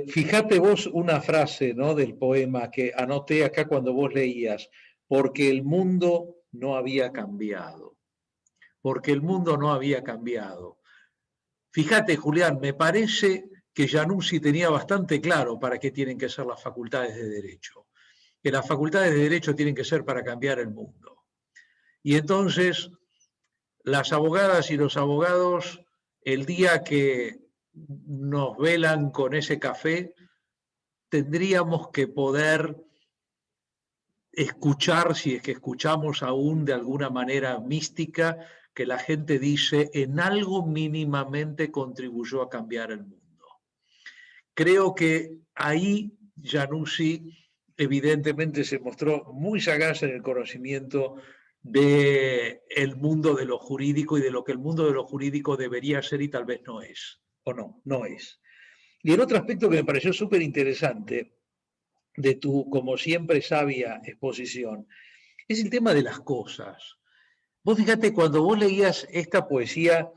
Fíjate vos una frase, ¿no?, del poema que anoté acá cuando vos leías, porque el mundo no había cambiado. Porque el mundo no había cambiado. Fíjate, Julián, me parece que Giannuzzi tenía bastante claro para qué tienen que ser las facultades de Derecho. Que las facultades de Derecho tienen que ser para cambiar el mundo. Y entonces, las abogadas y los abogados, el día que nos velan con ese café, tendríamos que poder escuchar, si es que escuchamos aún de alguna manera mística, que la gente dice en algo mínimamente contribuyó a cambiar el mundo. Creo que ahí Giannuzzi evidentemente se mostró muy sagaz en el conocimiento del mundo de lo jurídico y de lo que el mundo de lo jurídico debería ser y tal vez no es, o no es. Y el otro aspecto que me pareció súper interesante de tu, como siempre, sabia exposición, es el tema de las cosas. Vos fíjate, cuando vos leías esta poesía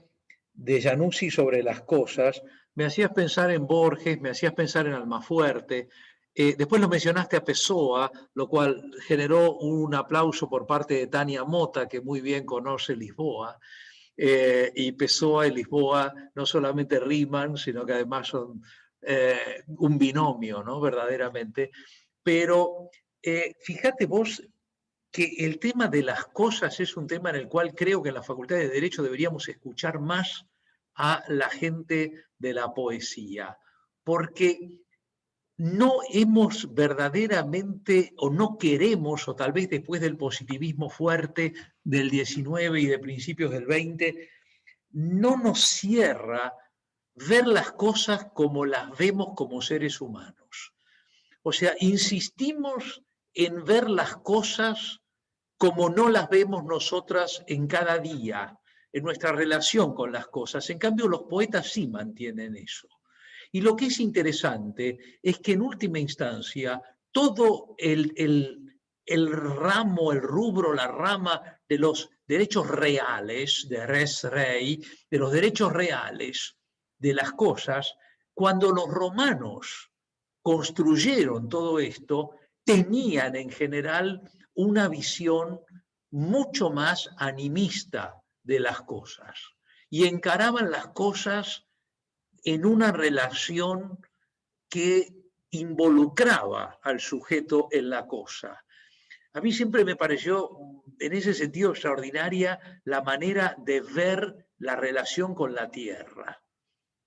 de Giannuzzi sobre las cosas, me hacías pensar en Borges, me hacías pensar en Almafuerte. Después lo mencionaste a Pessoa, lo cual generó un aplauso por parte de Tania Mota, que muy bien conoce Lisboa. Y Pessoa y Lisboa no solamente riman, sino que además son un binomio, ¿no? Verdaderamente. Pero fíjate vos que el tema de las cosas es un tema en el cual creo que en la Facultad de Derecho deberíamos escuchar más a la gente de la poesía, porque no hemos verdaderamente, o no queremos, o tal vez después del positivismo fuerte del 19 y de principios del 20, no nos cierra ver las cosas como las vemos como seres humanos. O sea, insistimos en ver las cosas como no las vemos nosotras en cada día, en nuestra relación con las cosas. En cambio, los poetas sí mantienen eso. Y lo que es interesante es que en última instancia, todo el ramo, el rubro, la rama de los derechos reales, de res rei, de los derechos reales de las cosas, cuando los romanos construyeron todo esto, tenían en general una visión mucho más animista de las cosas y encaraban las cosas en una relación que involucraba al sujeto en la cosa. A mí siempre me pareció, en ese sentido, extraordinaria la manera de ver la relación con la tierra,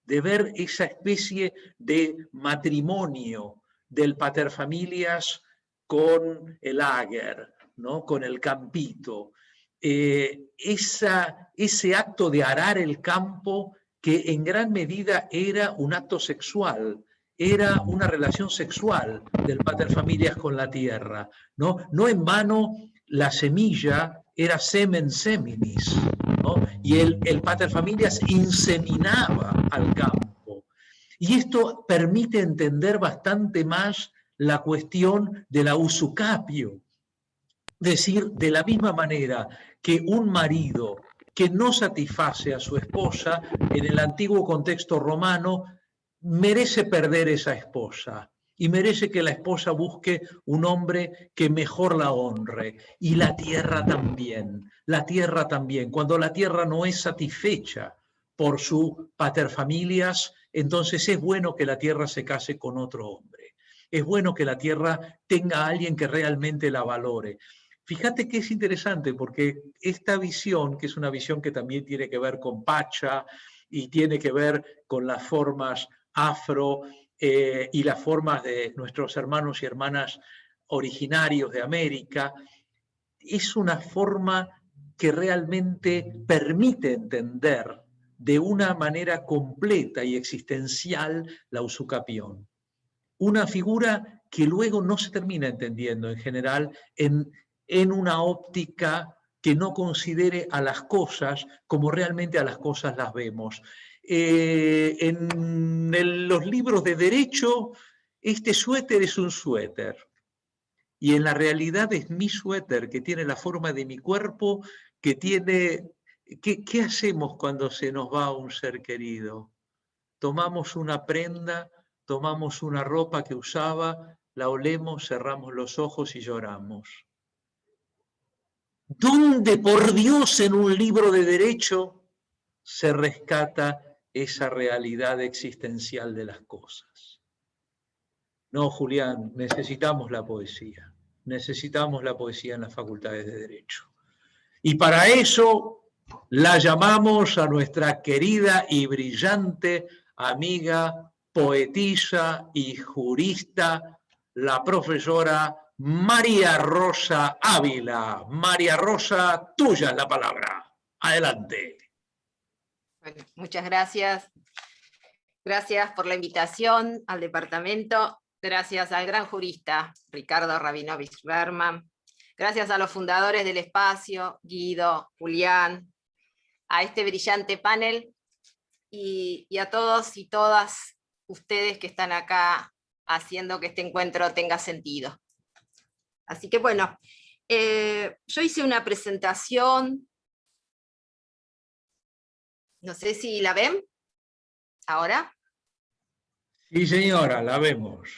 de ver esa especie de matrimonio del paterfamilias con el ager, ¿no? Con el campito. Ese acto de arar el campo que en gran medida era un acto sexual, era una relación sexual del paterfamilias con la tierra, ¿no? No en vano la semilla era semen seminis, ¿no? Y el paterfamilias inseminaba al campo. Y esto permite entender bastante más la cuestión de la usucapio. Es decir, de la misma manera que un marido que no satisface a su esposa, en el antiguo contexto romano, merece perder esa esposa y merece que la esposa busque un hombre que mejor la honre. Y la tierra también, la tierra también. Cuando la tierra no es satisfecha por su paterfamilias, entonces es bueno que la tierra se case con otro hombre. Es bueno que la tierra tenga a alguien que realmente la valore. Fíjate que es interesante porque esta visión, que es una visión que también tiene que ver con Pacha y tiene que ver con las formas afro y las formas de nuestros hermanos y hermanas originarios de América, es una forma que realmente permite entender de una manera completa y existencial la usucapión. Una figura que luego no se termina entendiendo en general en una óptica que no considere a las cosas como realmente a las cosas las vemos. En los libros de derecho, este suéter es un suéter. Y en la realidad es mi suéter, que tiene la forma de mi cuerpo, que tiene... ¿Qué hacemos cuando se nos va un ser querido? Tomamos una prenda, tomamos una ropa que usaba, la olemos, cerramos los ojos y lloramos. ¿Dónde, por Dios, en un libro de derecho se rescata esa realidad existencial de las cosas? No, Julián, necesitamos la poesía. Necesitamos la poesía en las facultades de Derecho. Y para eso la llamamos a nuestra querida y brillante amiga, poetisa y jurista, la profesora María Rosa Ávila. María Rosa, tuya es la palabra. Adelante. Bueno, muchas gracias. Gracias por la invitación al departamento. Gracias al gran jurista Ricardo Rabinovich Berman. Gracias a los fundadores del espacio, Guido, Julián, a este brillante panel y a todos y todas ustedes que están acá haciendo que este encuentro tenga sentido. Así que bueno, yo hice una presentación, no sé si la ven, ahora. Sí, señora, la vemos.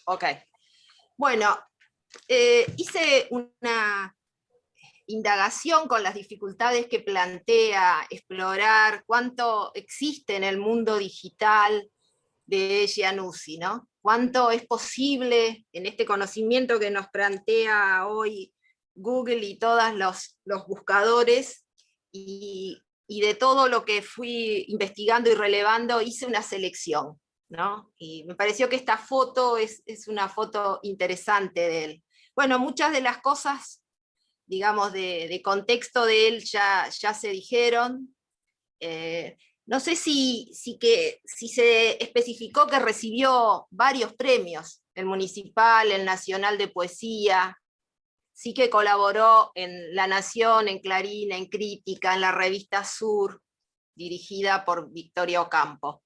Ok. Bueno, hice una indagación con las dificultades que plantea explorar cuánto existe en el mundo digital de Giannuzzi, ¿no? Cuánto es posible en este conocimiento que nos plantea hoy Google y todos los buscadores, y de todo lo que fui investigando y relevando hice una selección, ¿no? Y me pareció que esta foto es una foto interesante de él. Bueno, muchas de las cosas, digamos, de contexto de él ya se dijeron. No sé si se especificó que recibió varios premios, el municipal, el nacional de poesía, sí que colaboró en La Nación, en Clarín, en Crítica, en la revista Sur, dirigida por Victoria Ocampo.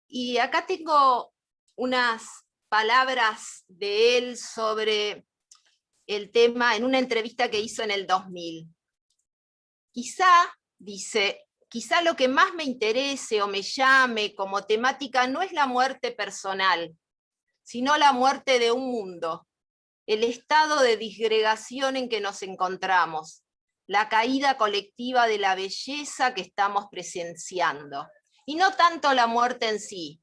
Y acá tengo unas palabras de él sobre el tema en una entrevista que hizo en el 2000. Dice, quizá lo que más me interese o me llame como temática no es la muerte personal, sino la muerte de un mundo, el estado de disgregación en que nos encontramos, la caída colectiva de la belleza que estamos presenciando. Y no tanto la muerte en sí,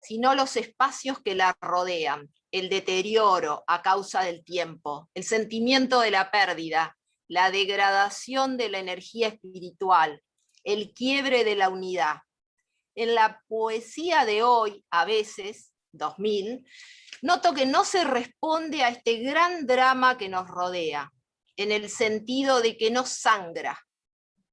sino los espacios que la rodean, el deterioro a causa del tiempo, el sentimiento de la pérdida, la degradación de la energía espiritual, el quiebre de la unidad. En la poesía de hoy, a veces, 2000, noto que no se responde a este gran drama que nos rodea, en el sentido de que nos sangra.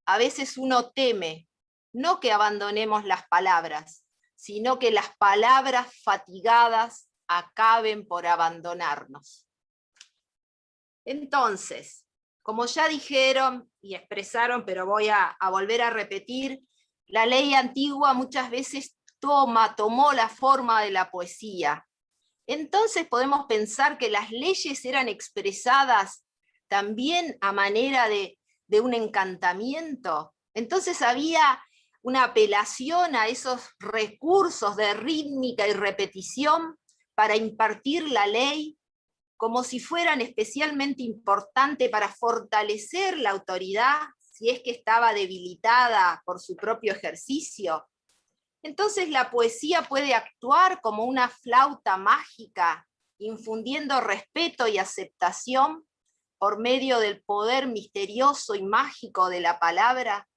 A veces uno teme, no que abandonemos las palabras, sino que las palabras fatigadas acaben por abandonarnos. Entonces, como ya dijeron y expresaron, pero voy a volver a repetir, la ley antigua muchas veces tomó la forma de la poesía. Entonces podemos pensar que las leyes eran expresadas también a manera de un encantamiento. Entonces había una apelación a esos recursos de rítmica y repetición para impartir la ley, como si fueran especialmente importantes para fortalecer la autoridad, si es que estaba debilitada por su propio ejercicio. Entonces la poesía puede actuar como una flauta mágica, infundiendo respeto y aceptación por medio del poder misterioso y mágico de la palabra.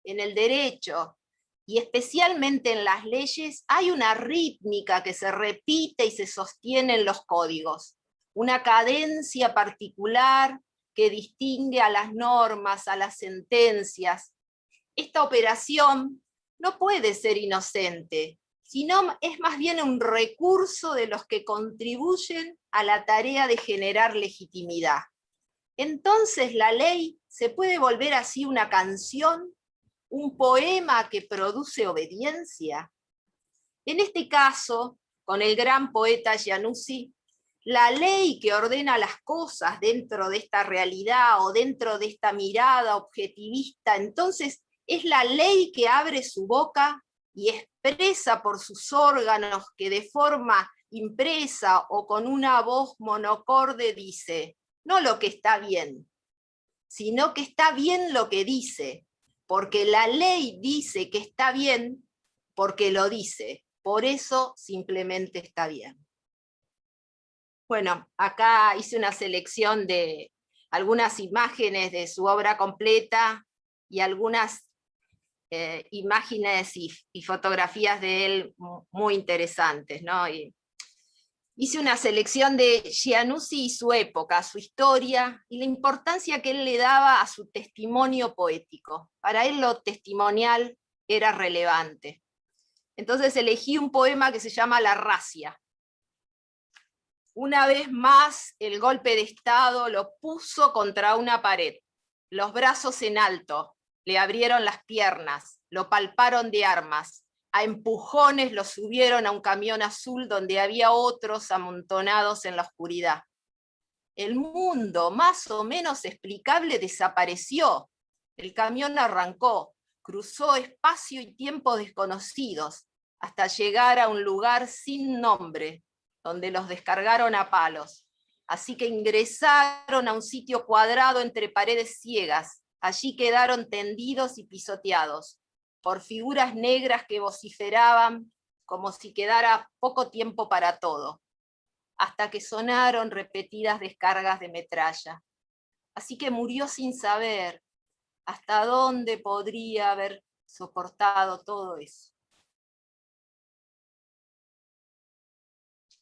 En el derecho, y especialmente en las leyes, hay una rítmica que se repite y se sostiene en los códigos, una cadencia particular que distingue a las normas, a las sentencias. Esta operación no puede ser inocente, sino es más bien un recurso de los que contribuyen a la tarea de generar legitimidad. Entonces la ley se puede volver así una canción, un poema que produce obediencia. En este caso, con el gran poeta Giannuzzi, la ley que ordena las cosas dentro de esta realidad o dentro de esta mirada objetivista, entonces es la ley que abre su boca y expresa por sus órganos que de forma impresa o con una voz monocorde dice, no lo que está bien, sino que está bien lo que dice, porque la ley dice que está bien porque lo dice, por eso simplemente está bien. Bueno, acá hice una selección de algunas imágenes de su obra completa y algunas imágenes y fotografías de él muy interesantes, ¿no? Y hice una selección de Giannuzzi y su época, su historia, y la importancia que él le daba a su testimonio poético. Para él lo testimonial era relevante. Entonces elegí un poema que se llama La Racia. Una vez más, el golpe de Estado lo puso contra una pared, los brazos en alto, le abrieron las piernas, lo palparon de armas, a empujones lo subieron a un camión azul donde había otros amontonados en la oscuridad. El mundo, más o menos explicable, desapareció. El camión arrancó, cruzó espacio y tiempo desconocidos, hasta llegar a un lugar sin nombre, donde los descargaron a palos. Así que ingresaron a un sitio cuadrado entre paredes ciegas. Allí quedaron tendidos y pisoteados por figuras negras que vociferaban como si quedara poco tiempo para todo, hasta que sonaron repetidas descargas de metralla. Así que murió sin saber hasta dónde podría haber soportado todo eso.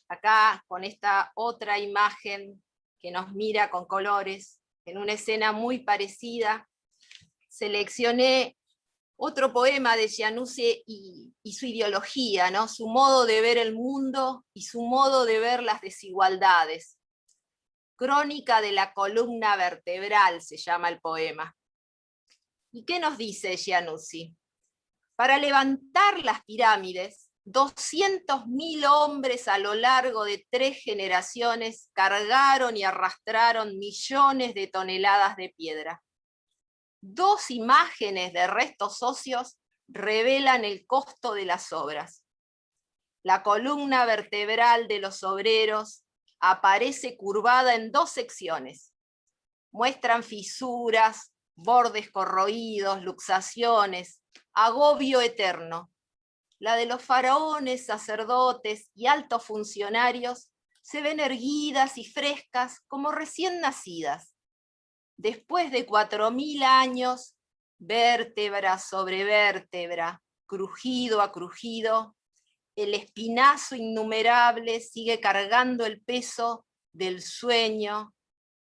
Acá, con esta otra imagen que nos mira con colores, en una escena muy parecida, seleccioné otro poema de Giannuzzi y su ideología, ¿no? Su modo de ver el mundo y su modo de ver las desigualdades. Crónica de la columna vertebral se llama el poema. ¿Y qué nos dice Giannuzzi? Para levantar las pirámides, 200.000 hombres a lo largo de 3 generaciones cargaron y arrastraron millones de toneladas de piedra. 2 imágenes de restos óseos revelan el costo de las obras. La columna vertebral de los obreros aparece curvada en 2 secciones. Muestran fisuras, bordes corroídos, luxaciones, agobio eterno. La de los faraones, sacerdotes y altos funcionarios se ven erguidas y frescas como recién nacidas. Después de 4000 años, vértebra sobre vértebra, crujido a crujido, el espinazo innumerable sigue cargando el peso del sueño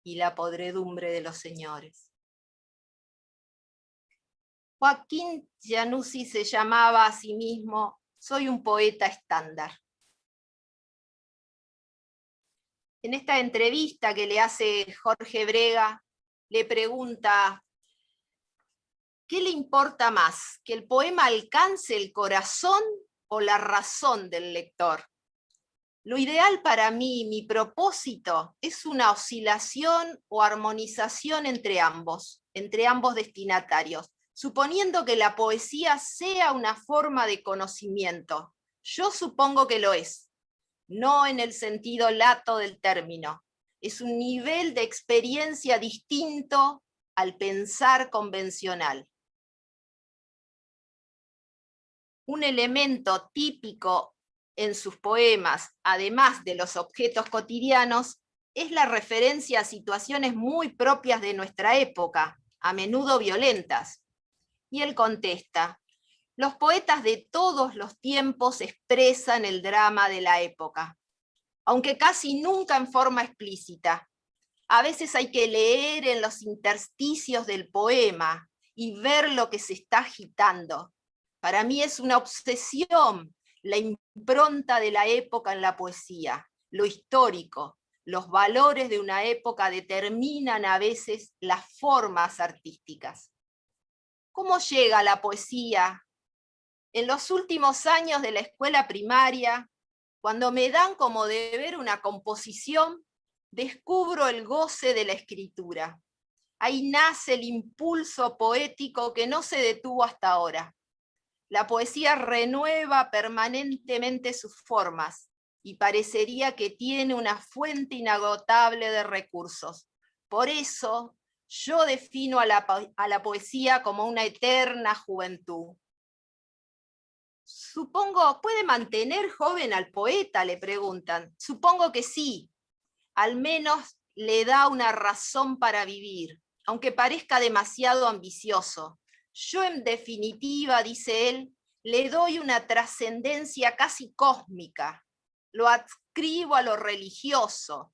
y la podredumbre de los señores. Joaquín Giannuzzi se llamaba a sí mismo: soy un poeta estándar. En esta entrevista que le hace Jorge Brega, le pregunta, ¿qué le importa más? ¿Que el poema alcance el corazón o la razón del lector? Lo ideal para mí, mi propósito, es una oscilación o armonización entre ambos destinatarios, suponiendo que la poesía sea una forma de conocimiento. Yo supongo que lo es, no en el sentido lato del término. Es un nivel de experiencia distinto al pensar convencional. Un elemento típico en sus poemas, además de los objetos cotidianos, es la referencia a situaciones muy propias de nuestra época, a menudo violentas. Y él contesta, los poetas de todos los tiempos expresan el drama de la época, aunque casi nunca en forma explícita. A veces hay que leer en los intersticios del poema y ver lo que se está agitando. Para mí es una obsesión la impronta de la época en la poesía, lo histórico, los valores de una época determinan a veces las formas artísticas. ¿Cómo llega la poesía? En los últimos años de la escuela primaria, cuando me dan como deber una composición, descubro el goce de la escritura. Ahí nace el impulso poético que no se detuvo hasta ahora. La poesía renueva permanentemente sus formas y parecería que tiene una fuente inagotable de recursos. Por eso yo defino a la poesía como una eterna juventud. Supongo, ¿puede mantener joven al poeta?, le preguntan. Supongo que sí, al menos le da una razón para vivir, aunque parezca demasiado ambicioso. Yo en definitiva, dice él, le doy una trascendencia casi cósmica, lo adscribo a lo religioso.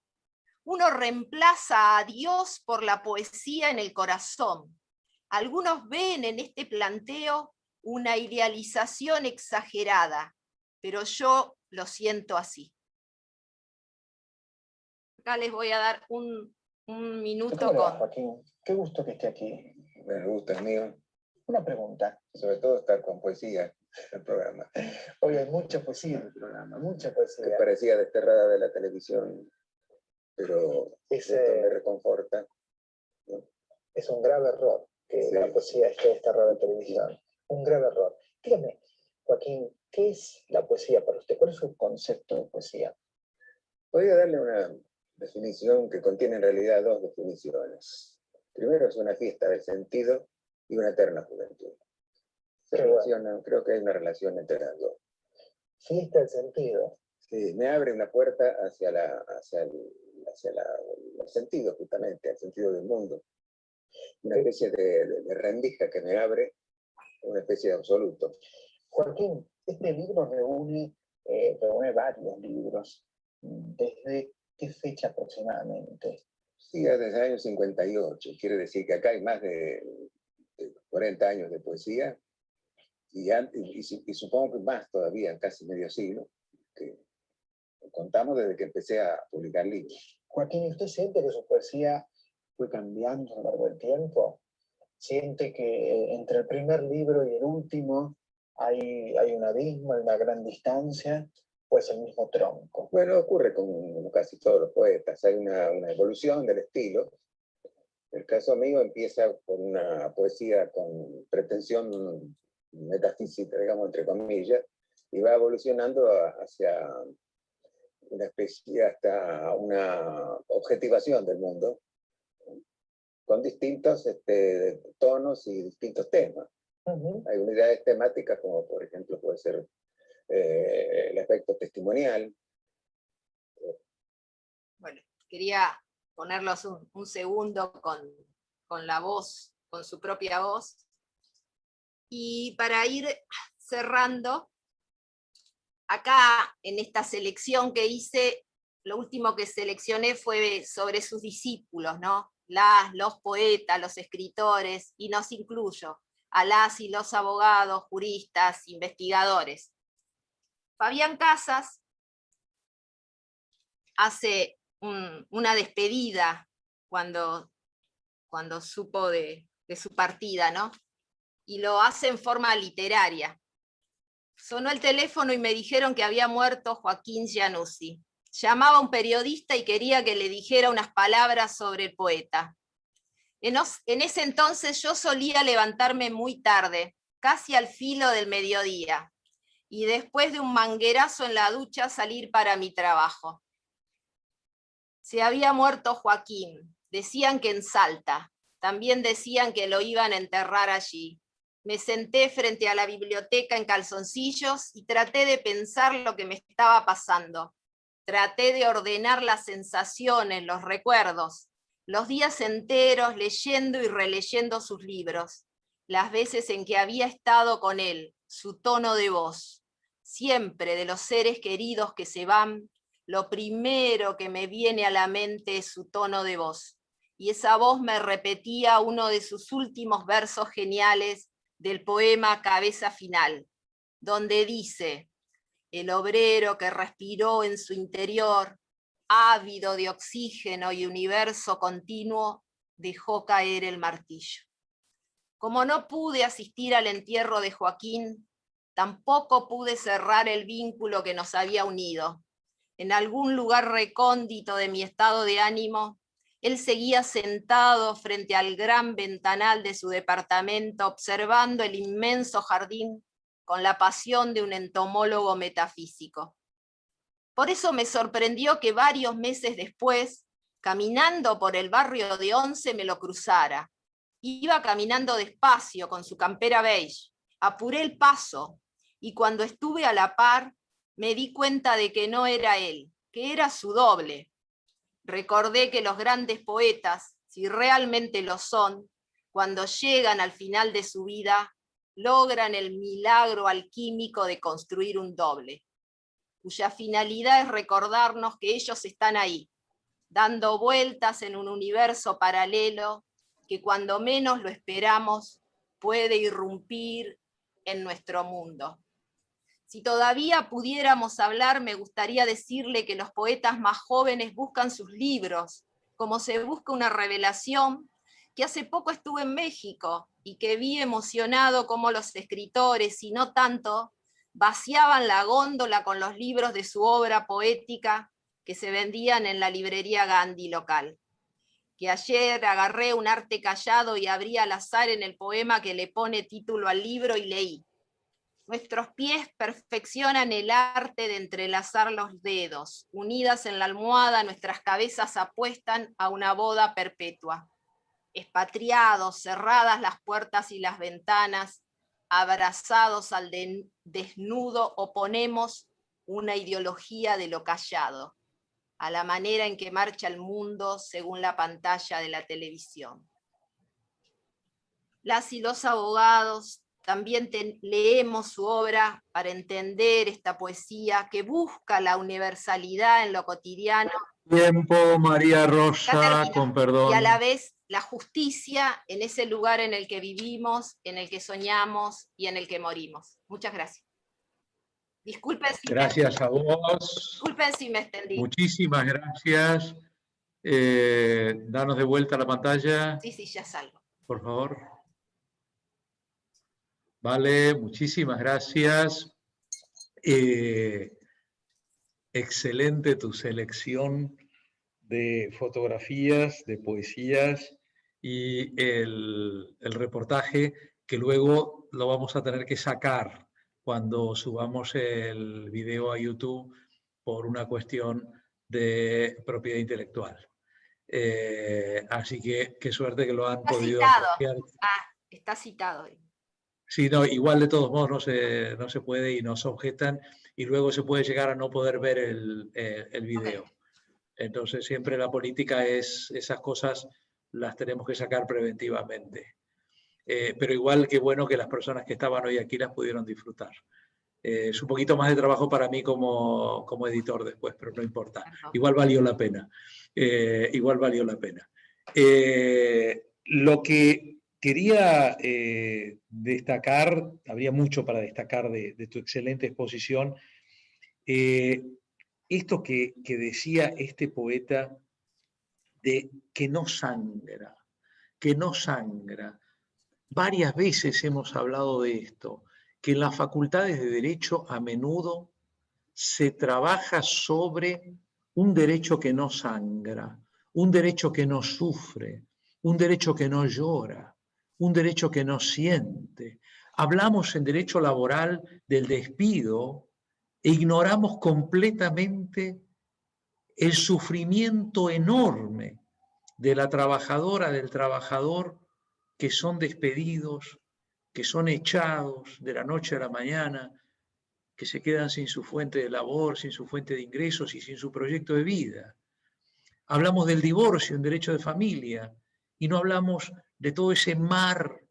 Uno reemplaza a Dios por la poesía en el corazón. Algunos ven en este planteo una idealización exagerada, pero yo lo siento así. Acá les voy a dar un minuto. ¿Cómo le va, Joaquín? Qué gusto que esté aquí. Me gusta, amigo. Una pregunta. Sobre todo estar con poesía en el programa. Hoy hay mucha poesía en el programa, mucha poesía. Que parecía desterrada de la televisión, pero esto me reconforta, ¿no? Es un grave error que la poesía esté desterrada de la televisión. Un grave error. Dígame, Joaquín, ¿qué es la poesía para usted? ¿Cuál es su concepto de poesía? Podría darle una definición que contiene en realidad dos definiciones. Primero es una fiesta del sentido y una eterna juventud. Creo que hay una relación entre las dos. Fiesta del sentido. Sí, me abre una puerta hacia el sentido, justamente, al sentido del mundo. Una especie de rendija que me abre, una especie de absoluto. Joaquín, este libro reúne varios libros. ¿Desde qué fecha aproximadamente? Sí, desde el año 58. Quiere decir que acá hay más de 40 años de poesía y supongo que más todavía, casi medio siglo, que contamos desde que empecé a publicar libros. Joaquín, ¿usted siente que su poesía fue cambiando a lo largo del tiempo? ¿Siente que entre el primer libro y el último hay un abismo, hay una gran distancia, o es el mismo tronco? Bueno, ocurre con casi todos los poetas. Hay una evolución del estilo. El caso mío empieza con una poesía con pretensión metafísica, digamos, entre comillas, y va evolucionando hacia una especie, hasta una objetivación del mundo, con distintos tonos y distintos temas. Hay unidades temáticas como, por ejemplo, puede ser el aspecto testimonial. Bueno, quería ponerlos un segundo con la voz, con su propia voz. Y para ir cerrando, acá en esta selección que hice, lo último que seleccioné fue sobre sus discípulos, ¿no? Los poetas, los escritores, y nos incluyo a las y los abogados, juristas, investigadores. Fabián Casas hace una despedida cuando supo de su partida, ¿no? Y lo hace en forma literaria. Sonó el teléfono y me dijeron que había muerto Joaquín Giannuzzi. Llamaba a un periodista y quería que le dijera unas palabras sobre el poeta. En ese entonces yo solía levantarme muy tarde, casi al filo del mediodía, y después de un manguerazo en la ducha salir para mi trabajo. Se había muerto Joaquín, decían que en Salta, también decían que lo iban a enterrar allí. Me senté frente a la biblioteca en calzoncillos y traté de pensar lo que me estaba pasando. Traté de ordenar las sensaciones, los recuerdos, los días enteros leyendo y releyendo sus libros, las veces en que había estado con él, su tono de voz. Siempre de los seres queridos que se van, lo primero que me viene a la mente es su tono de voz. Y esa voz me repetía uno de sus últimos versos geniales del poema Cabeza Final, donde dice: el obrero que respiró en su interior, ávido de oxígeno y universo continuo, dejó caer el martillo. Como no pude asistir al entierro de Joaquín, tampoco pude cerrar el vínculo que nos había unido. En algún lugar recóndito de mi estado de ánimo, él seguía sentado frente al gran ventanal de su departamento, observando el inmenso jardín con la pasión de un entomólogo metafísico. Por eso me sorprendió que varios meses después, caminando por el barrio de Once, me lo cruzara. Iba caminando despacio con su campera beige. Apuré el paso y cuando estuve a la par, me di cuenta de que no era él, que era su doble. Recordé que los grandes poetas, si realmente lo son, cuando llegan al final de su vida, logran el milagro alquímico de construir un doble, cuya finalidad es recordarnos que ellos están ahí, dando vueltas en un universo paralelo que cuando menos lo esperamos puede irrumpir en nuestro mundo. Si todavía pudiéramos hablar, me gustaría decirle que los poetas más jóvenes buscan sus libros, como se busca una revelación, que hace poco estuve en México y que vi emocionado cómo los escritores, y no tanto, vaciaban la góndola con los libros de su obra poética que se vendían en la librería Gandhi local. Que ayer agarré un arte callado y abrí al azar en el poema que le pone título al libro y leí: Nuestros pies perfeccionan el arte de entrelazar los dedos. Unidas en la almohada, nuestras cabezas apuestan a una boda perpetua. Expatriados, cerradas las puertas y las ventanas, abrazados al desnudo, oponemos una ideología de lo callado, a la manera en que marcha el mundo según la pantalla de la televisión. Las y los abogados también leemos su obra para entender esta poesía que busca la universalidad en lo cotidiano. Tiempo, María Rosa, con perdón. Y a la vez la justicia en ese lugar en el que vivimos, en el que soñamos y en el que morimos. Muchas gracias. Disculpen si Gracias a vos. Disculpen si me extendí. Muchísimas gracias. Danos de vuelta la pantalla. Sí, ya salgo. Por favor. Vale, muchísimas gracias. Excelente tu selección de fotografías, de poesías y el reportaje que luego lo vamos a tener que sacar cuando subamos el video a YouTube por una cuestión de propiedad intelectual. Así que qué suerte que lo han podido apreciar. Está citado. Sí, no, igual de todos modos no se puede y nos objetan y luego se puede llegar a no poder ver el video. Okay. Entonces siempre la política es, esas cosas las tenemos que sacar preventivamente. Pero igual que bueno que las personas que estaban hoy aquí las pudieron disfrutar. Es un poquito más de trabajo para mí como editor después, pero no importa. Igual valió la pena. Igual valió la pena. Lo que quería destacar, habría mucho para destacar de tu excelente exposición, esto que decía este poeta de que no sangra, que no sangra. Varias veces hemos hablado de esto, que en las facultades de Derecho a menudo se trabaja sobre un derecho que no sangra, un derecho que no sufre, un derecho que no llora, un derecho que no siente. Hablamos en derecho laboral del despido e ignoramos completamente el sufrimiento enorme de la trabajadora, del trabajador, que son despedidos, que son echados de la noche a la mañana, que se quedan sin su fuente de labor, sin su fuente de ingresos y sin su proyecto de vida. Hablamos del divorcio en derecho de familia y no hablamos de todo ese mar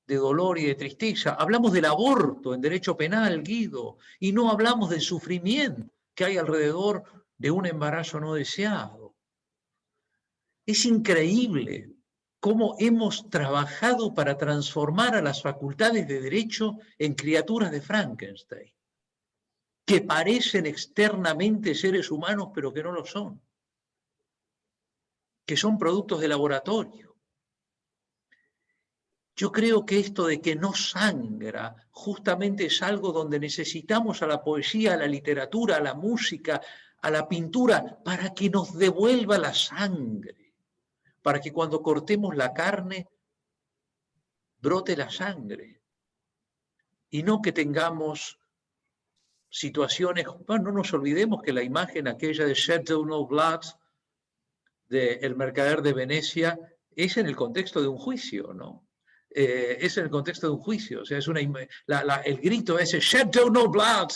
de dolor y de tristeza. Hablamos del aborto en derecho penal, Guido, y no hablamos del sufrimiento que hay alrededor de un embarazo no deseado. Es increíble cómo hemos trabajado para transformar a las facultades de Derecho en criaturas de Frankenstein, que parecen externamente seres humanos, pero que no lo son, que son productos de laboratorio. Yo creo que esto de que no sangra justamente es algo donde necesitamos a la poesía, a la literatura, a la música, a la pintura, para que nos devuelva la sangre, para que cuando cortemos la carne brote la sangre y no que tengamos situaciones, bueno, no nos olvidemos que la imagen aquella de Shed No Blood de El mercader de Venecia es en el contexto de un juicio, ¿no? Es en el contexto de un juicio, o sea, es el grito ese, Shed No Blood,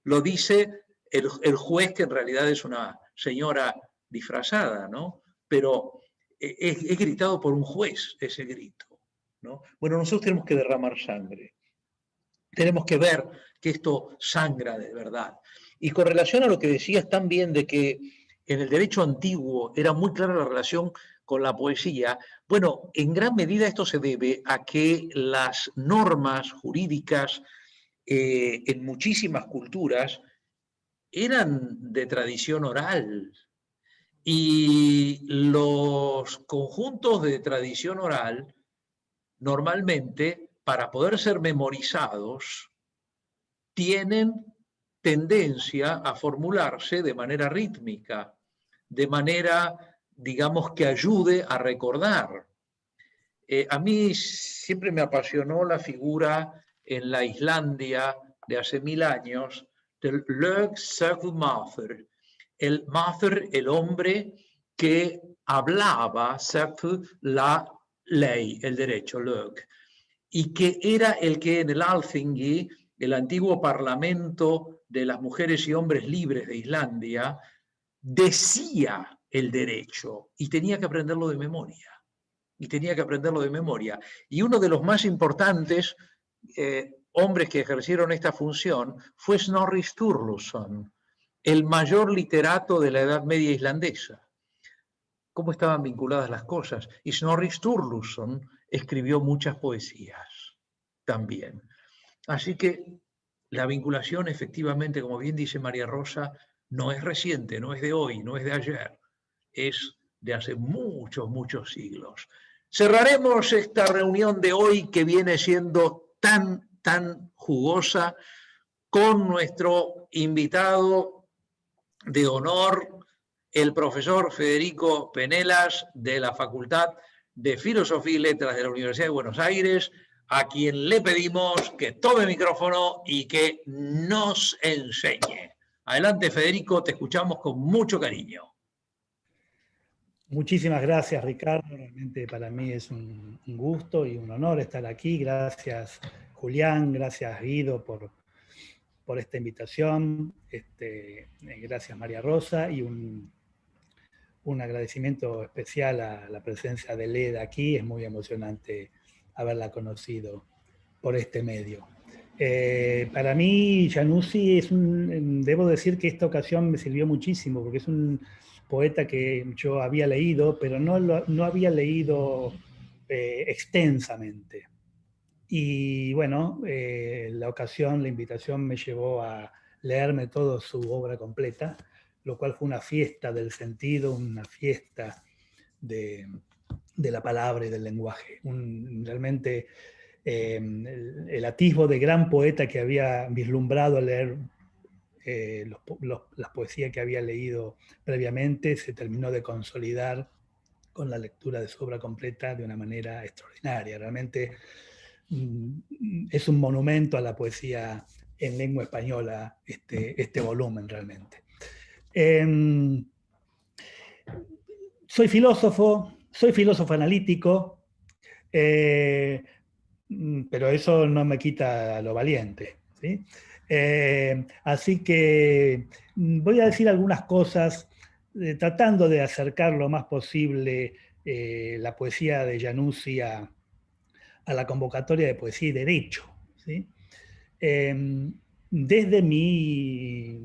lo dice el juez, que en realidad es una señora disfrazada, ¿no? Pero es gritado por un juez ese grito, ¿no? Bueno, nosotros tenemos que derramar sangre, tenemos que ver que esto sangra de verdad. Y con relación a lo que decías también de que en el derecho antiguo era muy clara la relación con la poesía, bueno, en gran medida esto se debe a que las normas jurídicas en muchísimas culturas eran de tradición oral. Y los conjuntos de tradición oral, normalmente, para poder ser memorizados, tienen tendencia a formularse de manera rítmica, de manera, digamos, que ayude a recordar. A mí siempre me apasionó la figura en la Islandia de hace 1000 años, del Lög Sögmaður. El Maður, el hombre que hablaba, Sögð, la ley, el derecho, Lög, y que era el que en el Alþingi, el antiguo parlamento de las mujeres y hombres libres de Islandia, decía el derecho y tenía que aprenderlo de memoria. Y uno de los más importantes hombres que ejercieron esta función fue Snorri Sturluson, el mayor literato de la Edad Media islandesa. ¿Cómo estaban vinculadas las cosas? Y Snorri Sturluson escribió muchas poesías también. Así que la vinculación, efectivamente, como bien dice María Rosa, no es reciente, no es de hoy, no es de ayer, es de hace muchos, muchos siglos. Cerraremos esta reunión de hoy, que viene siendo tan jugosa, con nuestro invitado de honor, el profesor Federico Penelas, de la Facultad de Filosofía y Letras de la Universidad de Buenos Aires, a quien le pedimos que tome micrófono y que nos enseñe. Adelante, Federico, te escuchamos con mucho cariño. Muchísimas gracias, Ricardo. Realmente para mí es un gusto y un honor estar aquí. Gracias, Julián. Gracias, Guido, por esta invitación. Gracias, María Rosa. Y un agradecimiento especial a la presencia de Leda aquí. Es muy emocionante haberla conocido por este medio. Para mí, Januzzi debo decir que esta ocasión me sirvió muchísimo, porque es un poeta que yo había leído, pero no había leído extensamente. Y bueno, la invitación me llevó a leerme toda su obra completa, lo cual fue una fiesta del sentido, una fiesta de la palabra y del lenguaje. Realmente el atisbo de gran poeta que había vislumbrado al leer las poesías que había leído previamente se terminó de consolidar con la lectura de su obra completa de una manera extraordinaria. Realmente es un monumento a la poesía en lengua española este volumen realmente. Soy filósofo analítico, pero eso no me quita lo valiente, ¿sí? Así que voy a decir algunas cosas tratando de acercar lo más posible la poesía de Januzzi a la convocatoria de poesía y derecho, ¿sí? Desde mis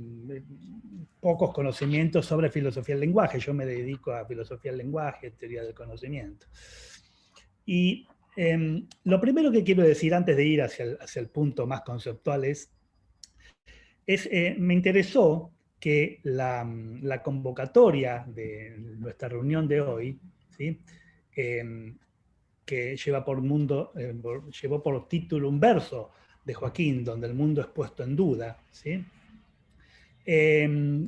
pocos conocimientos sobre filosofía del lenguaje, yo me dedico a filosofía del lenguaje, teoría del conocimiento. Y lo primero que quiero decir antes de ir hacia el punto más conceptual me interesó que la convocatoria de nuestra reunión de hoy, ¿sí? Que llevó por título un verso de Joaquín, donde el mundo es puesto en duda, ¿sí?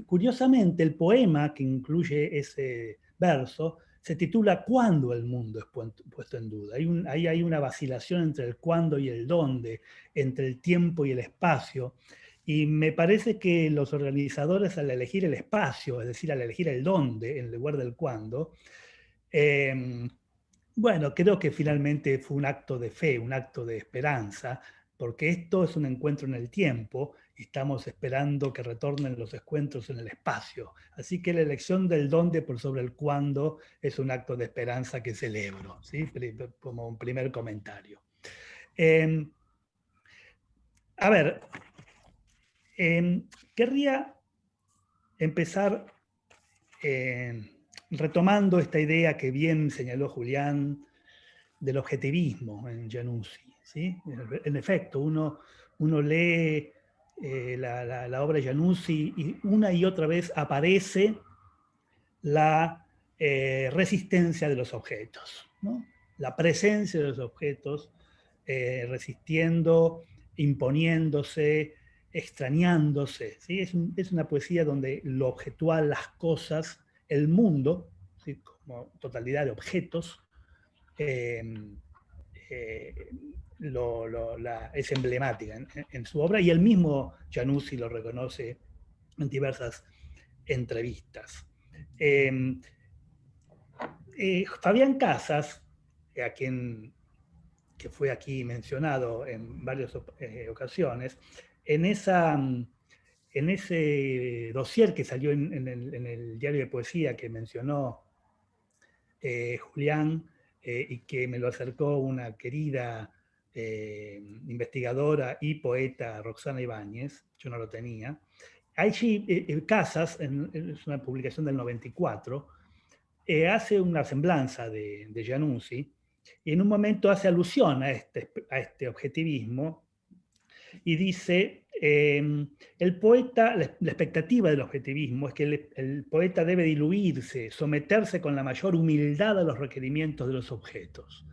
Curiosamente, el poema que incluye ese verso se titula ¿Cuándo el mundo es puesto en duda? Ahí hay una vacilación entre el cuándo y el dónde, entre el tiempo y el espacio, y me parece que los organizadores, al elegir el espacio, es decir, al elegir el dónde en lugar del cuándo, bueno, creo que finalmente fue un acto de fe, un acto de esperanza, porque esto es un encuentro en el tiempo y estamos esperando que retornen los encuentros en el espacio. Así que la elección del dónde por sobre el cuándo es un acto de esperanza que celebro, ¿sí? Como un primer comentario. Querría empezar retomando esta idea que bien señaló Julián del objetivismo en Januzzi, ¿sí? En efecto, uno lee la obra de Januzzi y una y otra vez aparece la resistencia de los objetos, ¿no? La presencia de los objetos resistiendo, imponiéndose, extrañándose, ¿sí? Es una poesía donde lo objetual, las cosas, el mundo, ¿sí? Como totalidad de objetos, es emblemática en su obra, y el mismo Januzzi lo reconoce en diversas entrevistas. Fabián Casas, que fue aquí mencionado en varias ocasiones, en ese dossier que salió en el diario de poesía que mencionó Julián, y que me lo acercó una querida investigadora y poeta, Roxana Ibáñez, yo no lo tenía. Allí Casas, es una publicación del 94, hace una semblanza de Januzzi, y en un momento hace alusión a este objetivismo, y dice, el poeta, la expectativa del objetivismo es que el poeta debe diluirse, someterse con la mayor humildad a los requerimientos de los objetos.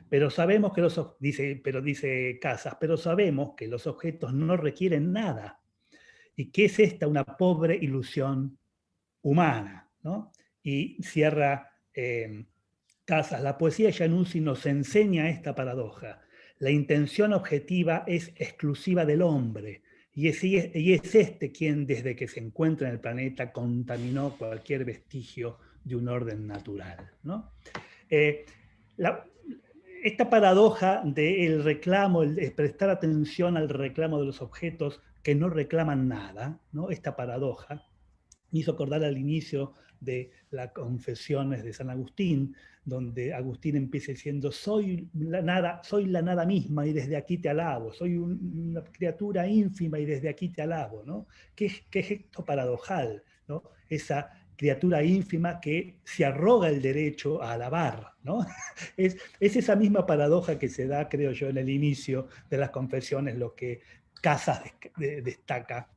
Pero sabemos que dice Casas, pero sabemos que los objetos no requieren nada, y que es esta una pobre ilusión humana, ¿no? Y cierra Casas, la poesía de Januzzi nos enseña esta paradoja. La intención objetiva es exclusiva del hombre, y es este quien, desde que se encuentra en el planeta, contaminó cualquier vestigio de un orden natural, ¿no? Esta paradoja del reclamo, el prestar atención al reclamo de los objetos que no reclaman nada, ¿no? Esta paradoja me hizo acordar al inicio de las Confesiones de San Agustín, donde Agustín empieza diciendo, soy la nada misma y desde aquí te alabo, soy una criatura ínfima y desde aquí te alabo, ¿no? ¿Qué es esto paradojal, ¿no? Esa criatura ínfima que se arroga el derecho a alabar, ¿no? Es esa misma paradoja que se da, creo yo, en el inicio de las Confesiones, lo que Casas destaca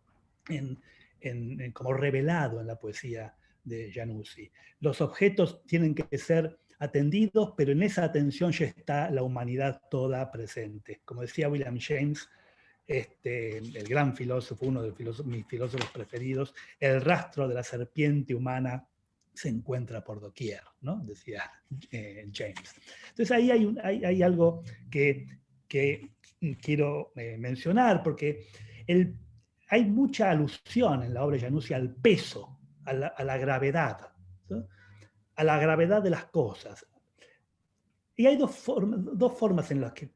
como revelado en la poesía de Januzzi. Los objetos tienen que ser atendidos, pero en esa atención ya está la humanidad toda presente. Como decía William James, el gran filósofo, uno de mis filósofos preferidos, el rastro de la serpiente humana se encuentra por doquier, ¿no? Decía James. Entonces ahí hay algo que quiero mencionar, porque hay mucha alusión en la obra de Januzzi al peso, a la gravedad, ¿no? A la gravedad de las cosas. Y hay dos formas en las que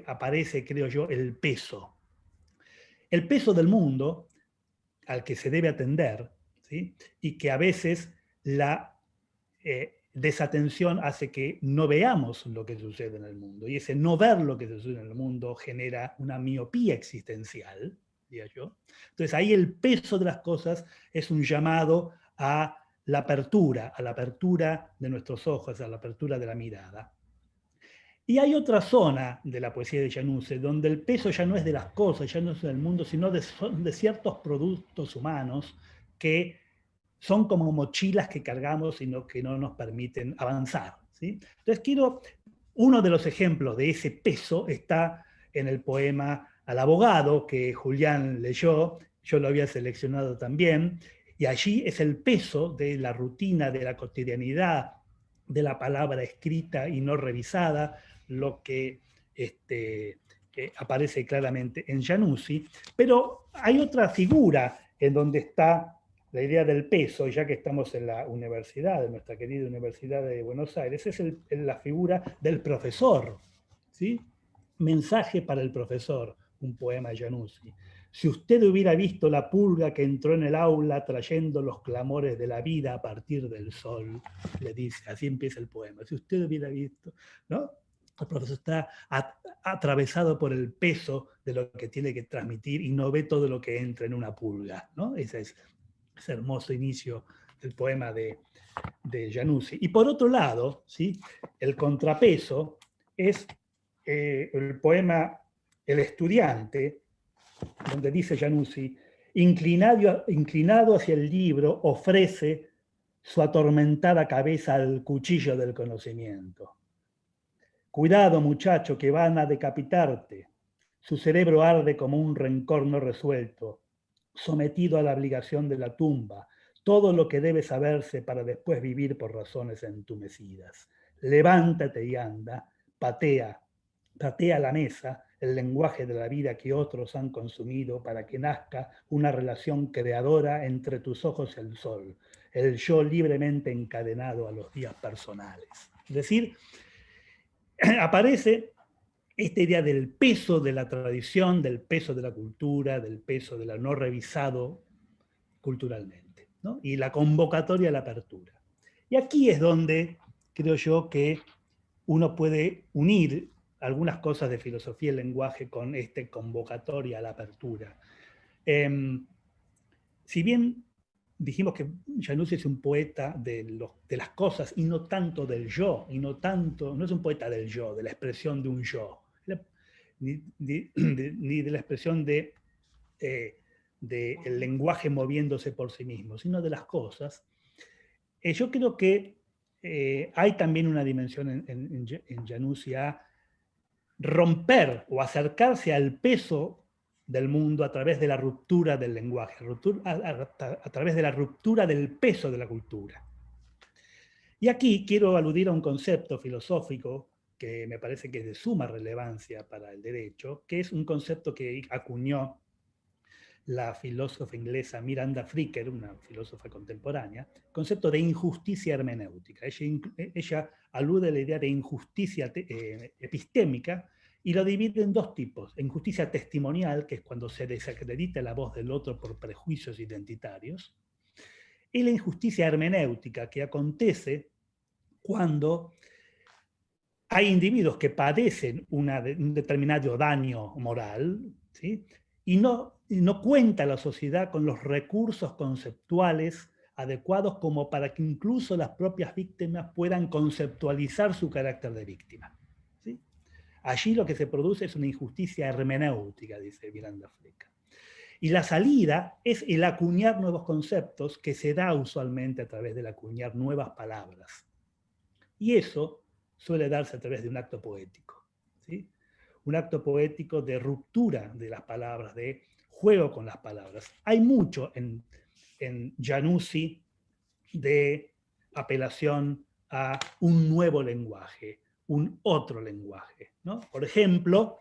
aparece, creo yo, el peso. El peso del mundo al que se debe atender, ¿sí? Y que a veces la desatención hace que no veamos lo que sucede en el mundo. Y ese no ver lo que sucede en el mundo genera una miopía existencial, diría yo. Entonces ahí el peso de las cosas es un llamado a la apertura de nuestros ojos, a la apertura de la mirada. Y hay otra zona de la poesía de Januzzi, donde el peso ya no es de las cosas, ya no es del mundo, sino de ciertos productos humanos que son como mochilas que cargamos y que no nos permiten avanzar, ¿sí? Entonces uno de los ejemplos de ese peso está en el poema Al abogado, que Julián leyó, yo lo había seleccionado también, y allí es el peso de la rutina, de la cotidianidad, de la palabra escrita y no revisada, lo que aparece claramente en Januzzi. Pero hay otra figura en donde está la idea del peso, ya que estamos en la universidad, en nuestra querida Universidad de Buenos Aires, es la figura del profesor, ¿sí? Mensaje para el profesor, un poema de Januzzi. Si usted hubiera visto la pulga que entró en el aula trayendo los clamores de la vida a partir del sol, le dice, así empieza el poema. Si usted hubiera visto, ¿no? El profesor está atravesado por el peso de lo que tiene que transmitir y no ve todo lo que entra en una pulga, ¿no? Ese hermoso inicio del poema de Januzzi. Y por otro lado, ¿sí? El contrapeso es el poema El estudiante, donde dice Januzzi, inclinado hacia el libro, ofrece su atormentada cabeza al cuchillo del conocimiento. Cuidado, muchacho, que van a decapitarte. Su cerebro arde como un rencor no resuelto, sometido a la obligación de la tumba, todo lo que debe saberse para después vivir por razones entumecidas. Levántate y anda, patea, patea la mesa el lenguaje de la vida que otros han consumido para que nazca una relación creadora entre tus ojos y el sol, el yo libremente encadenado a los días personales. Es decir, aparece esta idea del peso de la tradición, del peso de la cultura, del peso de lo no revisado culturalmente, ¿no? Y la convocatoria a la apertura. Y aquí es donde creo yo que uno puede unir algunas cosas de filosofía del lenguaje con esta convocatoria a la apertura. Si bien dijimos que Januzzi es un poeta de las cosas y no tanto del yo, y no es un poeta del yo, de la expresión de un yo, ni de la expresión del lenguaje moviéndose por sí mismo, sino de las cosas. Yo creo que hay también una dimensión en Januzzi a romper o acercarse al peso del mundo a través de la ruptura del lenguaje, a través de la ruptura del peso de la cultura. Y aquí quiero aludir a un concepto filosófico que me parece que es de suma relevancia para el derecho, que es un concepto que acuñó la filósofa inglesa Miranda Fricker, una filósofa contemporánea, concepto de injusticia hermenéutica. Ella alude a la idea de injusticia epistémica y lo divide en dos tipos: injusticia testimonial, que es cuando se desacredita la voz del otro por prejuicios identitarios, y la injusticia hermenéutica, que acontece cuando hay individuos que padecen un determinado daño moral, ¿sí? y no cuenta la sociedad con los recursos conceptuales adecuados como para que incluso las propias víctimas puedan conceptualizar su carácter de víctima. ¿Sí? Allí lo que se produce es una injusticia hermenéutica, dice Miranda Fricker. Y la salida es el acuñar nuevos conceptos, que se da usualmente a través del acuñar nuevas palabras. Y eso suele darse a través de un acto poético, ¿sí? Un acto poético de ruptura de las palabras, de juego con las palabras. Hay mucho en Januzzi de apelación a un nuevo lenguaje, un otro lenguaje, ¿no? Por ejemplo,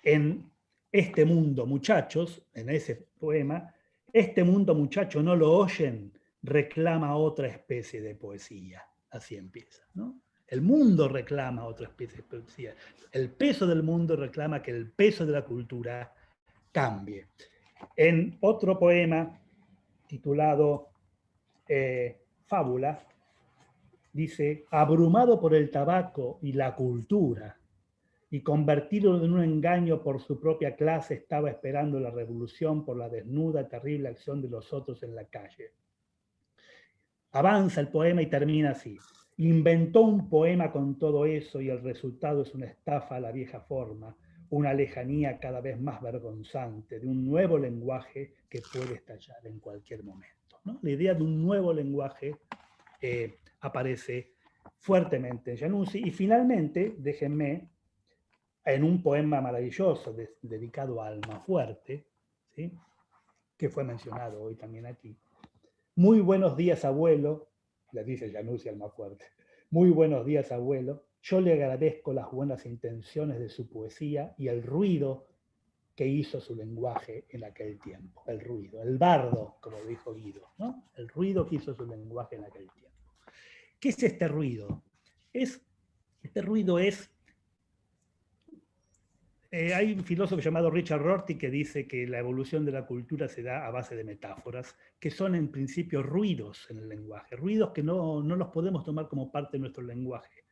en Este mundo, muchachos, en ese poema, este mundo, muchachos, no lo oyen, reclama otra especie de poesía. Así empieza, ¿no? El mundo reclama otra especie de poesía. El peso del mundo reclama que el peso de la cultura cambie. En otro poema titulado Fábula, dice: abrumado por el tabaco y la cultura, y convertido en un engaño por su propia clase, estaba esperando la revolución por la desnuda, terrible acción de los otros en la calle. Avanza el poema y termina así: inventó un poema con todo eso y el resultado es una estafa a la vieja forma, una lejanía cada vez más vergonzante de un nuevo lenguaje que puede estallar en cualquier momento, ¿no? La idea de un nuevo lenguaje aparece fuertemente en Januzzi. Y finalmente, déjenme, en un poema maravilloso dedicado a Almafuerte, ¿sí? que fue mencionado hoy también aquí. Muy buenos días, abuelo, le dice Januzzi a Almafuerte. Muy buenos días, abuelo. Yo le agradezco las buenas intenciones de su poesía y el ruido que hizo su lenguaje en aquel tiempo. El ruido, el bardo, como dijo Guido, ¿no? El ruido que hizo su lenguaje en aquel tiempo. ¿Qué es este ruido? Este ruido es... hay un filósofo llamado Richard Rorty que dice que la evolución de la cultura se da a base de metáforas, que son en principio ruidos en el lenguaje, ruidos que no los podemos tomar como parte de nuestro lenguaje.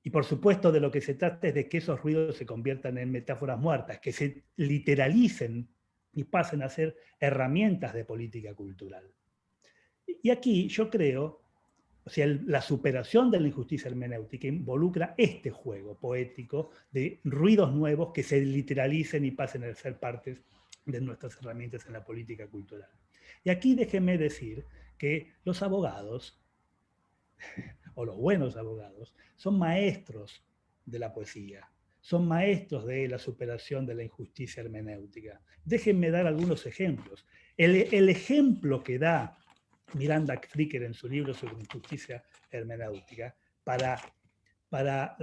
Y por supuesto de lo que se trata es de que esos ruidos se conviertan en metáforas muertas, que se literalicen y pasen a ser herramientas de política cultural. Y aquí yo creo, o sea, la superación de la injusticia hermenéutica involucra este juego poético de ruidos nuevos que se literalicen y pasen a ser partes de nuestras herramientas en la política cultural. Y aquí déjenme decir que los abogados, o los buenos abogados, son maestros de la poesía, son maestros de la superación de la injusticia hermenéutica. Déjenme dar algunos ejemplos. El ejemplo que da Miranda Fricker en su libro sobre injusticia hermenéutica para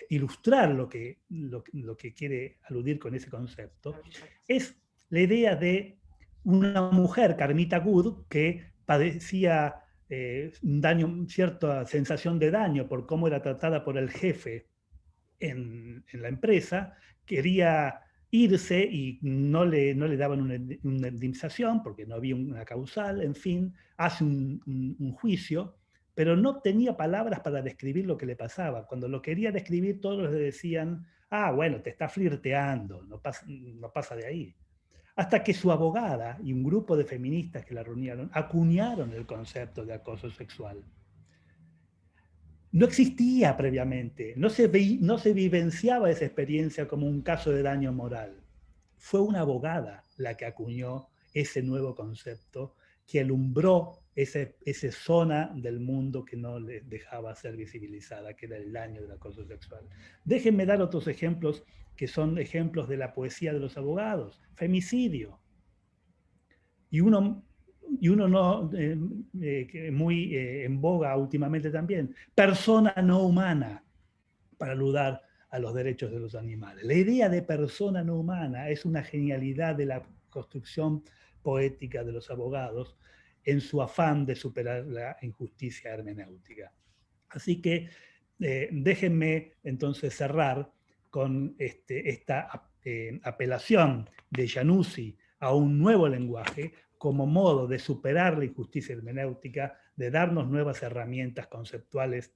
ilustrar lo que quiere aludir con ese concepto, es la idea de una mujer, Carmita Good, que padecía un daño, cierta sensación de daño por cómo era tratada por el jefe en la empresa, quería irse y no le daban una indemnización porque no había una causal, en fin, hace un juicio, pero no tenía palabras para describir lo que le pasaba. Cuando lo quería describir, todos le decían, ah, bueno, te está flirteando, no pasa de ahí. Hasta que su abogada y un grupo de feministas que la reunieron acuñaron el concepto de acoso sexual. No existía previamente, no se vivenciaba esa experiencia como un caso de daño moral. Fue una abogada la que acuñó ese nuevo concepto que alumbró esa zona del mundo que no le dejaba ser visibilizada, que era el daño del acoso sexual. Déjenme dar otros ejemplos que son ejemplos de la poesía de los abogados. Femicidio. Y uno no, muy en boga últimamente también, persona no humana, para aludar a los derechos de los animales. La idea de persona no humana es una genialidad de la construcción poética de los abogados en su afán de superar la injusticia hermenéutica. Así que déjenme entonces cerrar con esta apelación de Januzzi a un nuevo lenguaje como modo de superar la injusticia hermenéutica, de darnos nuevas herramientas conceptuales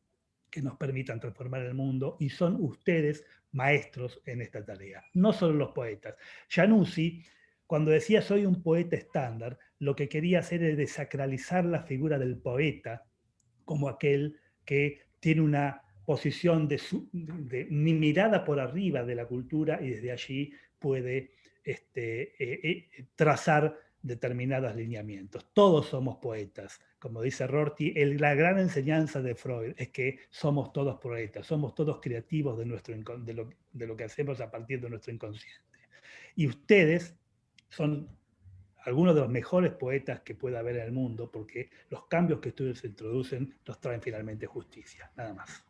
que nos permitan transformar el mundo, y son ustedes maestros en esta tarea, no solo los poetas. Januzzi, cuando decía soy un poeta estándar, lo que quería hacer es desacralizar la figura del poeta como aquel que tiene una posición de mirada por arriba de la cultura y desde allí puede trazar determinados lineamientos. Todos somos poetas. Como dice Rorty, la gran enseñanza de Freud es que somos todos poetas, somos todos creativos de lo que hacemos a partir de nuestro inconsciente. Y ustedes son algunos de los mejores poetas que pueda haber en el mundo, porque los cambios que ustedes introducen los traen finalmente justicia. Nada más.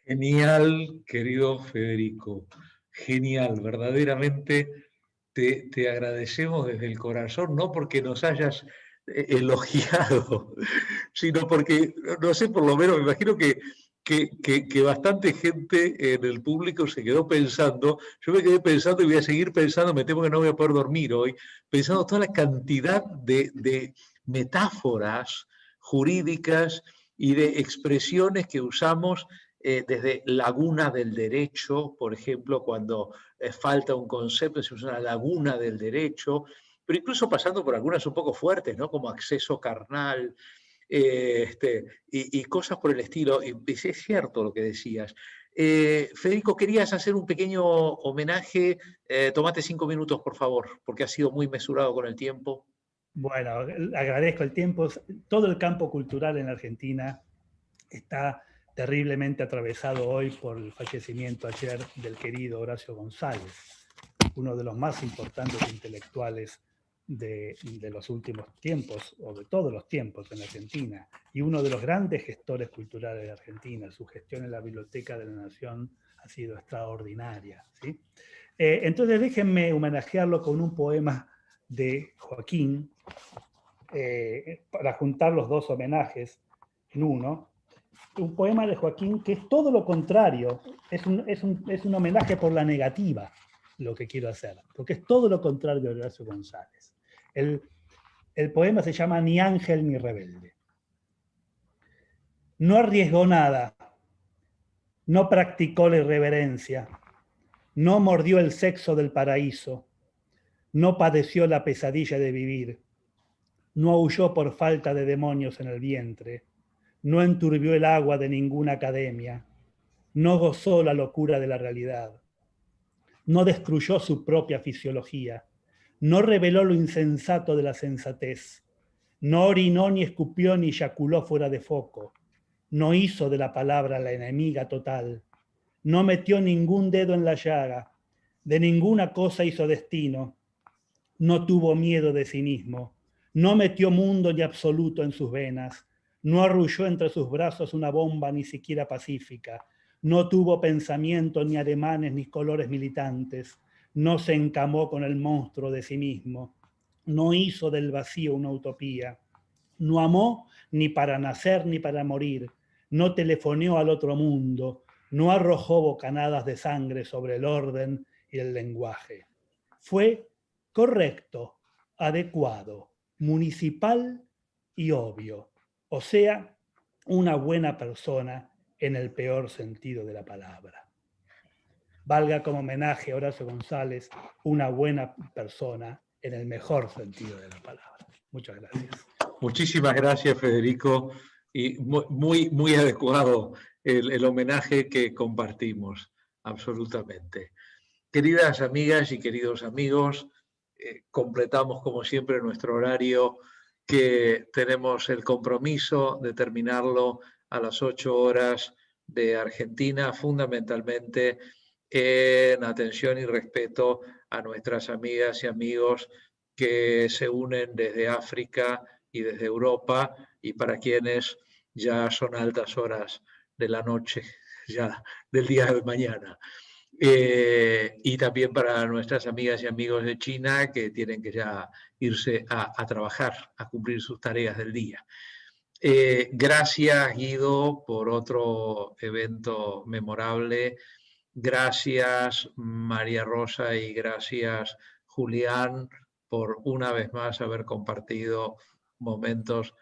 Genial, querido Federico. Genial, verdaderamente te agradecemos desde el corazón, no porque nos hayas elogiado, sino porque, no sé, por lo menos me imagino que bastante gente en el público se quedó pensando, yo me quedé pensando y voy a seguir pensando, me temo que no voy a poder dormir hoy, pensando toda la cantidad de metáforas jurídicas y de expresiones que usamos desde laguna del derecho, por ejemplo, cuando falta un concepto, se usa una laguna del derecho, pero incluso pasando por algunas un poco fuertes, ¿no? Como acceso carnal, y cosas por el estilo. Y es cierto lo que decías. Federico, querías hacer un pequeño homenaje. Tómate 5 minutos, por favor, porque has sido muy mesurado con el tiempo. Bueno, agradezco el tiempo. Todo el campo cultural en Argentina está terriblemente atravesado hoy por el fallecimiento ayer del querido Horacio González, uno de los más importantes intelectuales de los últimos tiempos, o de todos los tiempos en Argentina, y uno de los grandes gestores culturales de Argentina. Su gestión en la Biblioteca de la Nación ha sido extraordinaria, ¿sí? Entonces déjenme homenajearlo con un poema de Joaquín, para juntar los dos homenajes en uno. Un poema de Joaquín que es todo lo contrario, es un homenaje por la negativa, lo que quiero hacer, porque es todo lo contrario de Horacio González. El poema se llama Ni ángel ni rebelde. No arriesgó nada, no practicó la irreverencia, no mordió el sexo del paraíso, no padeció la pesadilla de vivir, no aulló por falta de demonios en el vientre, no enturbió el agua de ninguna academia, no gozó la locura de la realidad, no destruyó su propia fisiología, no reveló lo insensato de la sensatez, no orinó ni escupió ni eyaculó fuera de foco, no hizo de la palabra la enemiga total, no metió ningún dedo en la llaga, de ninguna cosa hizo destino, no tuvo miedo de sí mismo, No metió mundo ni absoluto en sus venas, no arrulló entre sus brazos una bomba ni siquiera pacífica, no tuvo pensamientos ni ademanes ni colores militantes, no se encamó con el monstruo de sí mismo, no hizo del vacío una utopía, no amó ni para nacer ni para morir, no telefoneó al otro mundo, no arrojó bocanadas de sangre sobre el orden y el lenguaje. Fue correcto, adecuado, municipal y obvio, o sea, una buena persona en el peor sentido de la palabra. Valga como homenaje a Horacio González, una buena persona en el mejor sentido de la palabra. Muchas gracias. Muchísimas gracias, Federico, y muy adecuado el homenaje que compartimos, absolutamente. Queridas amigas y queridos amigos, completamos como siempre nuestro horario, que tenemos el compromiso de terminarlo a las 8 horas de Argentina, fundamentalmente en atención y respeto a nuestras amigas y amigos que se unen desde África y desde Europa, y para quienes ya son altas horas de la noche, ya del día de mañana. Y también para nuestras amigas y amigos de China que tienen que ya irse a trabajar, a cumplir sus tareas del día. Gracias, Guido, por otro evento memorable. Gracias, María Rosa, y gracias, Julián, por una vez más haber compartido momentos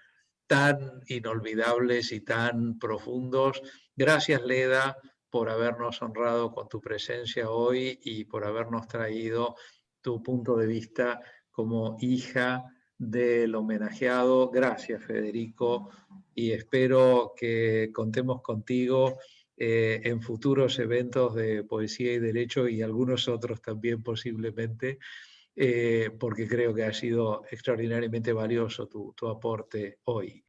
tan inolvidables y tan profundos. Gracias, Leda, por habernos honrado con tu presencia hoy y por habernos traído tu punto de vista como hija del homenajeado. Gracias, Federico, y espero que contemos contigo en futuros eventos de Poesía y Derecho y algunos otros también posiblemente, porque creo que ha sido extraordinariamente valioso tu aporte hoy.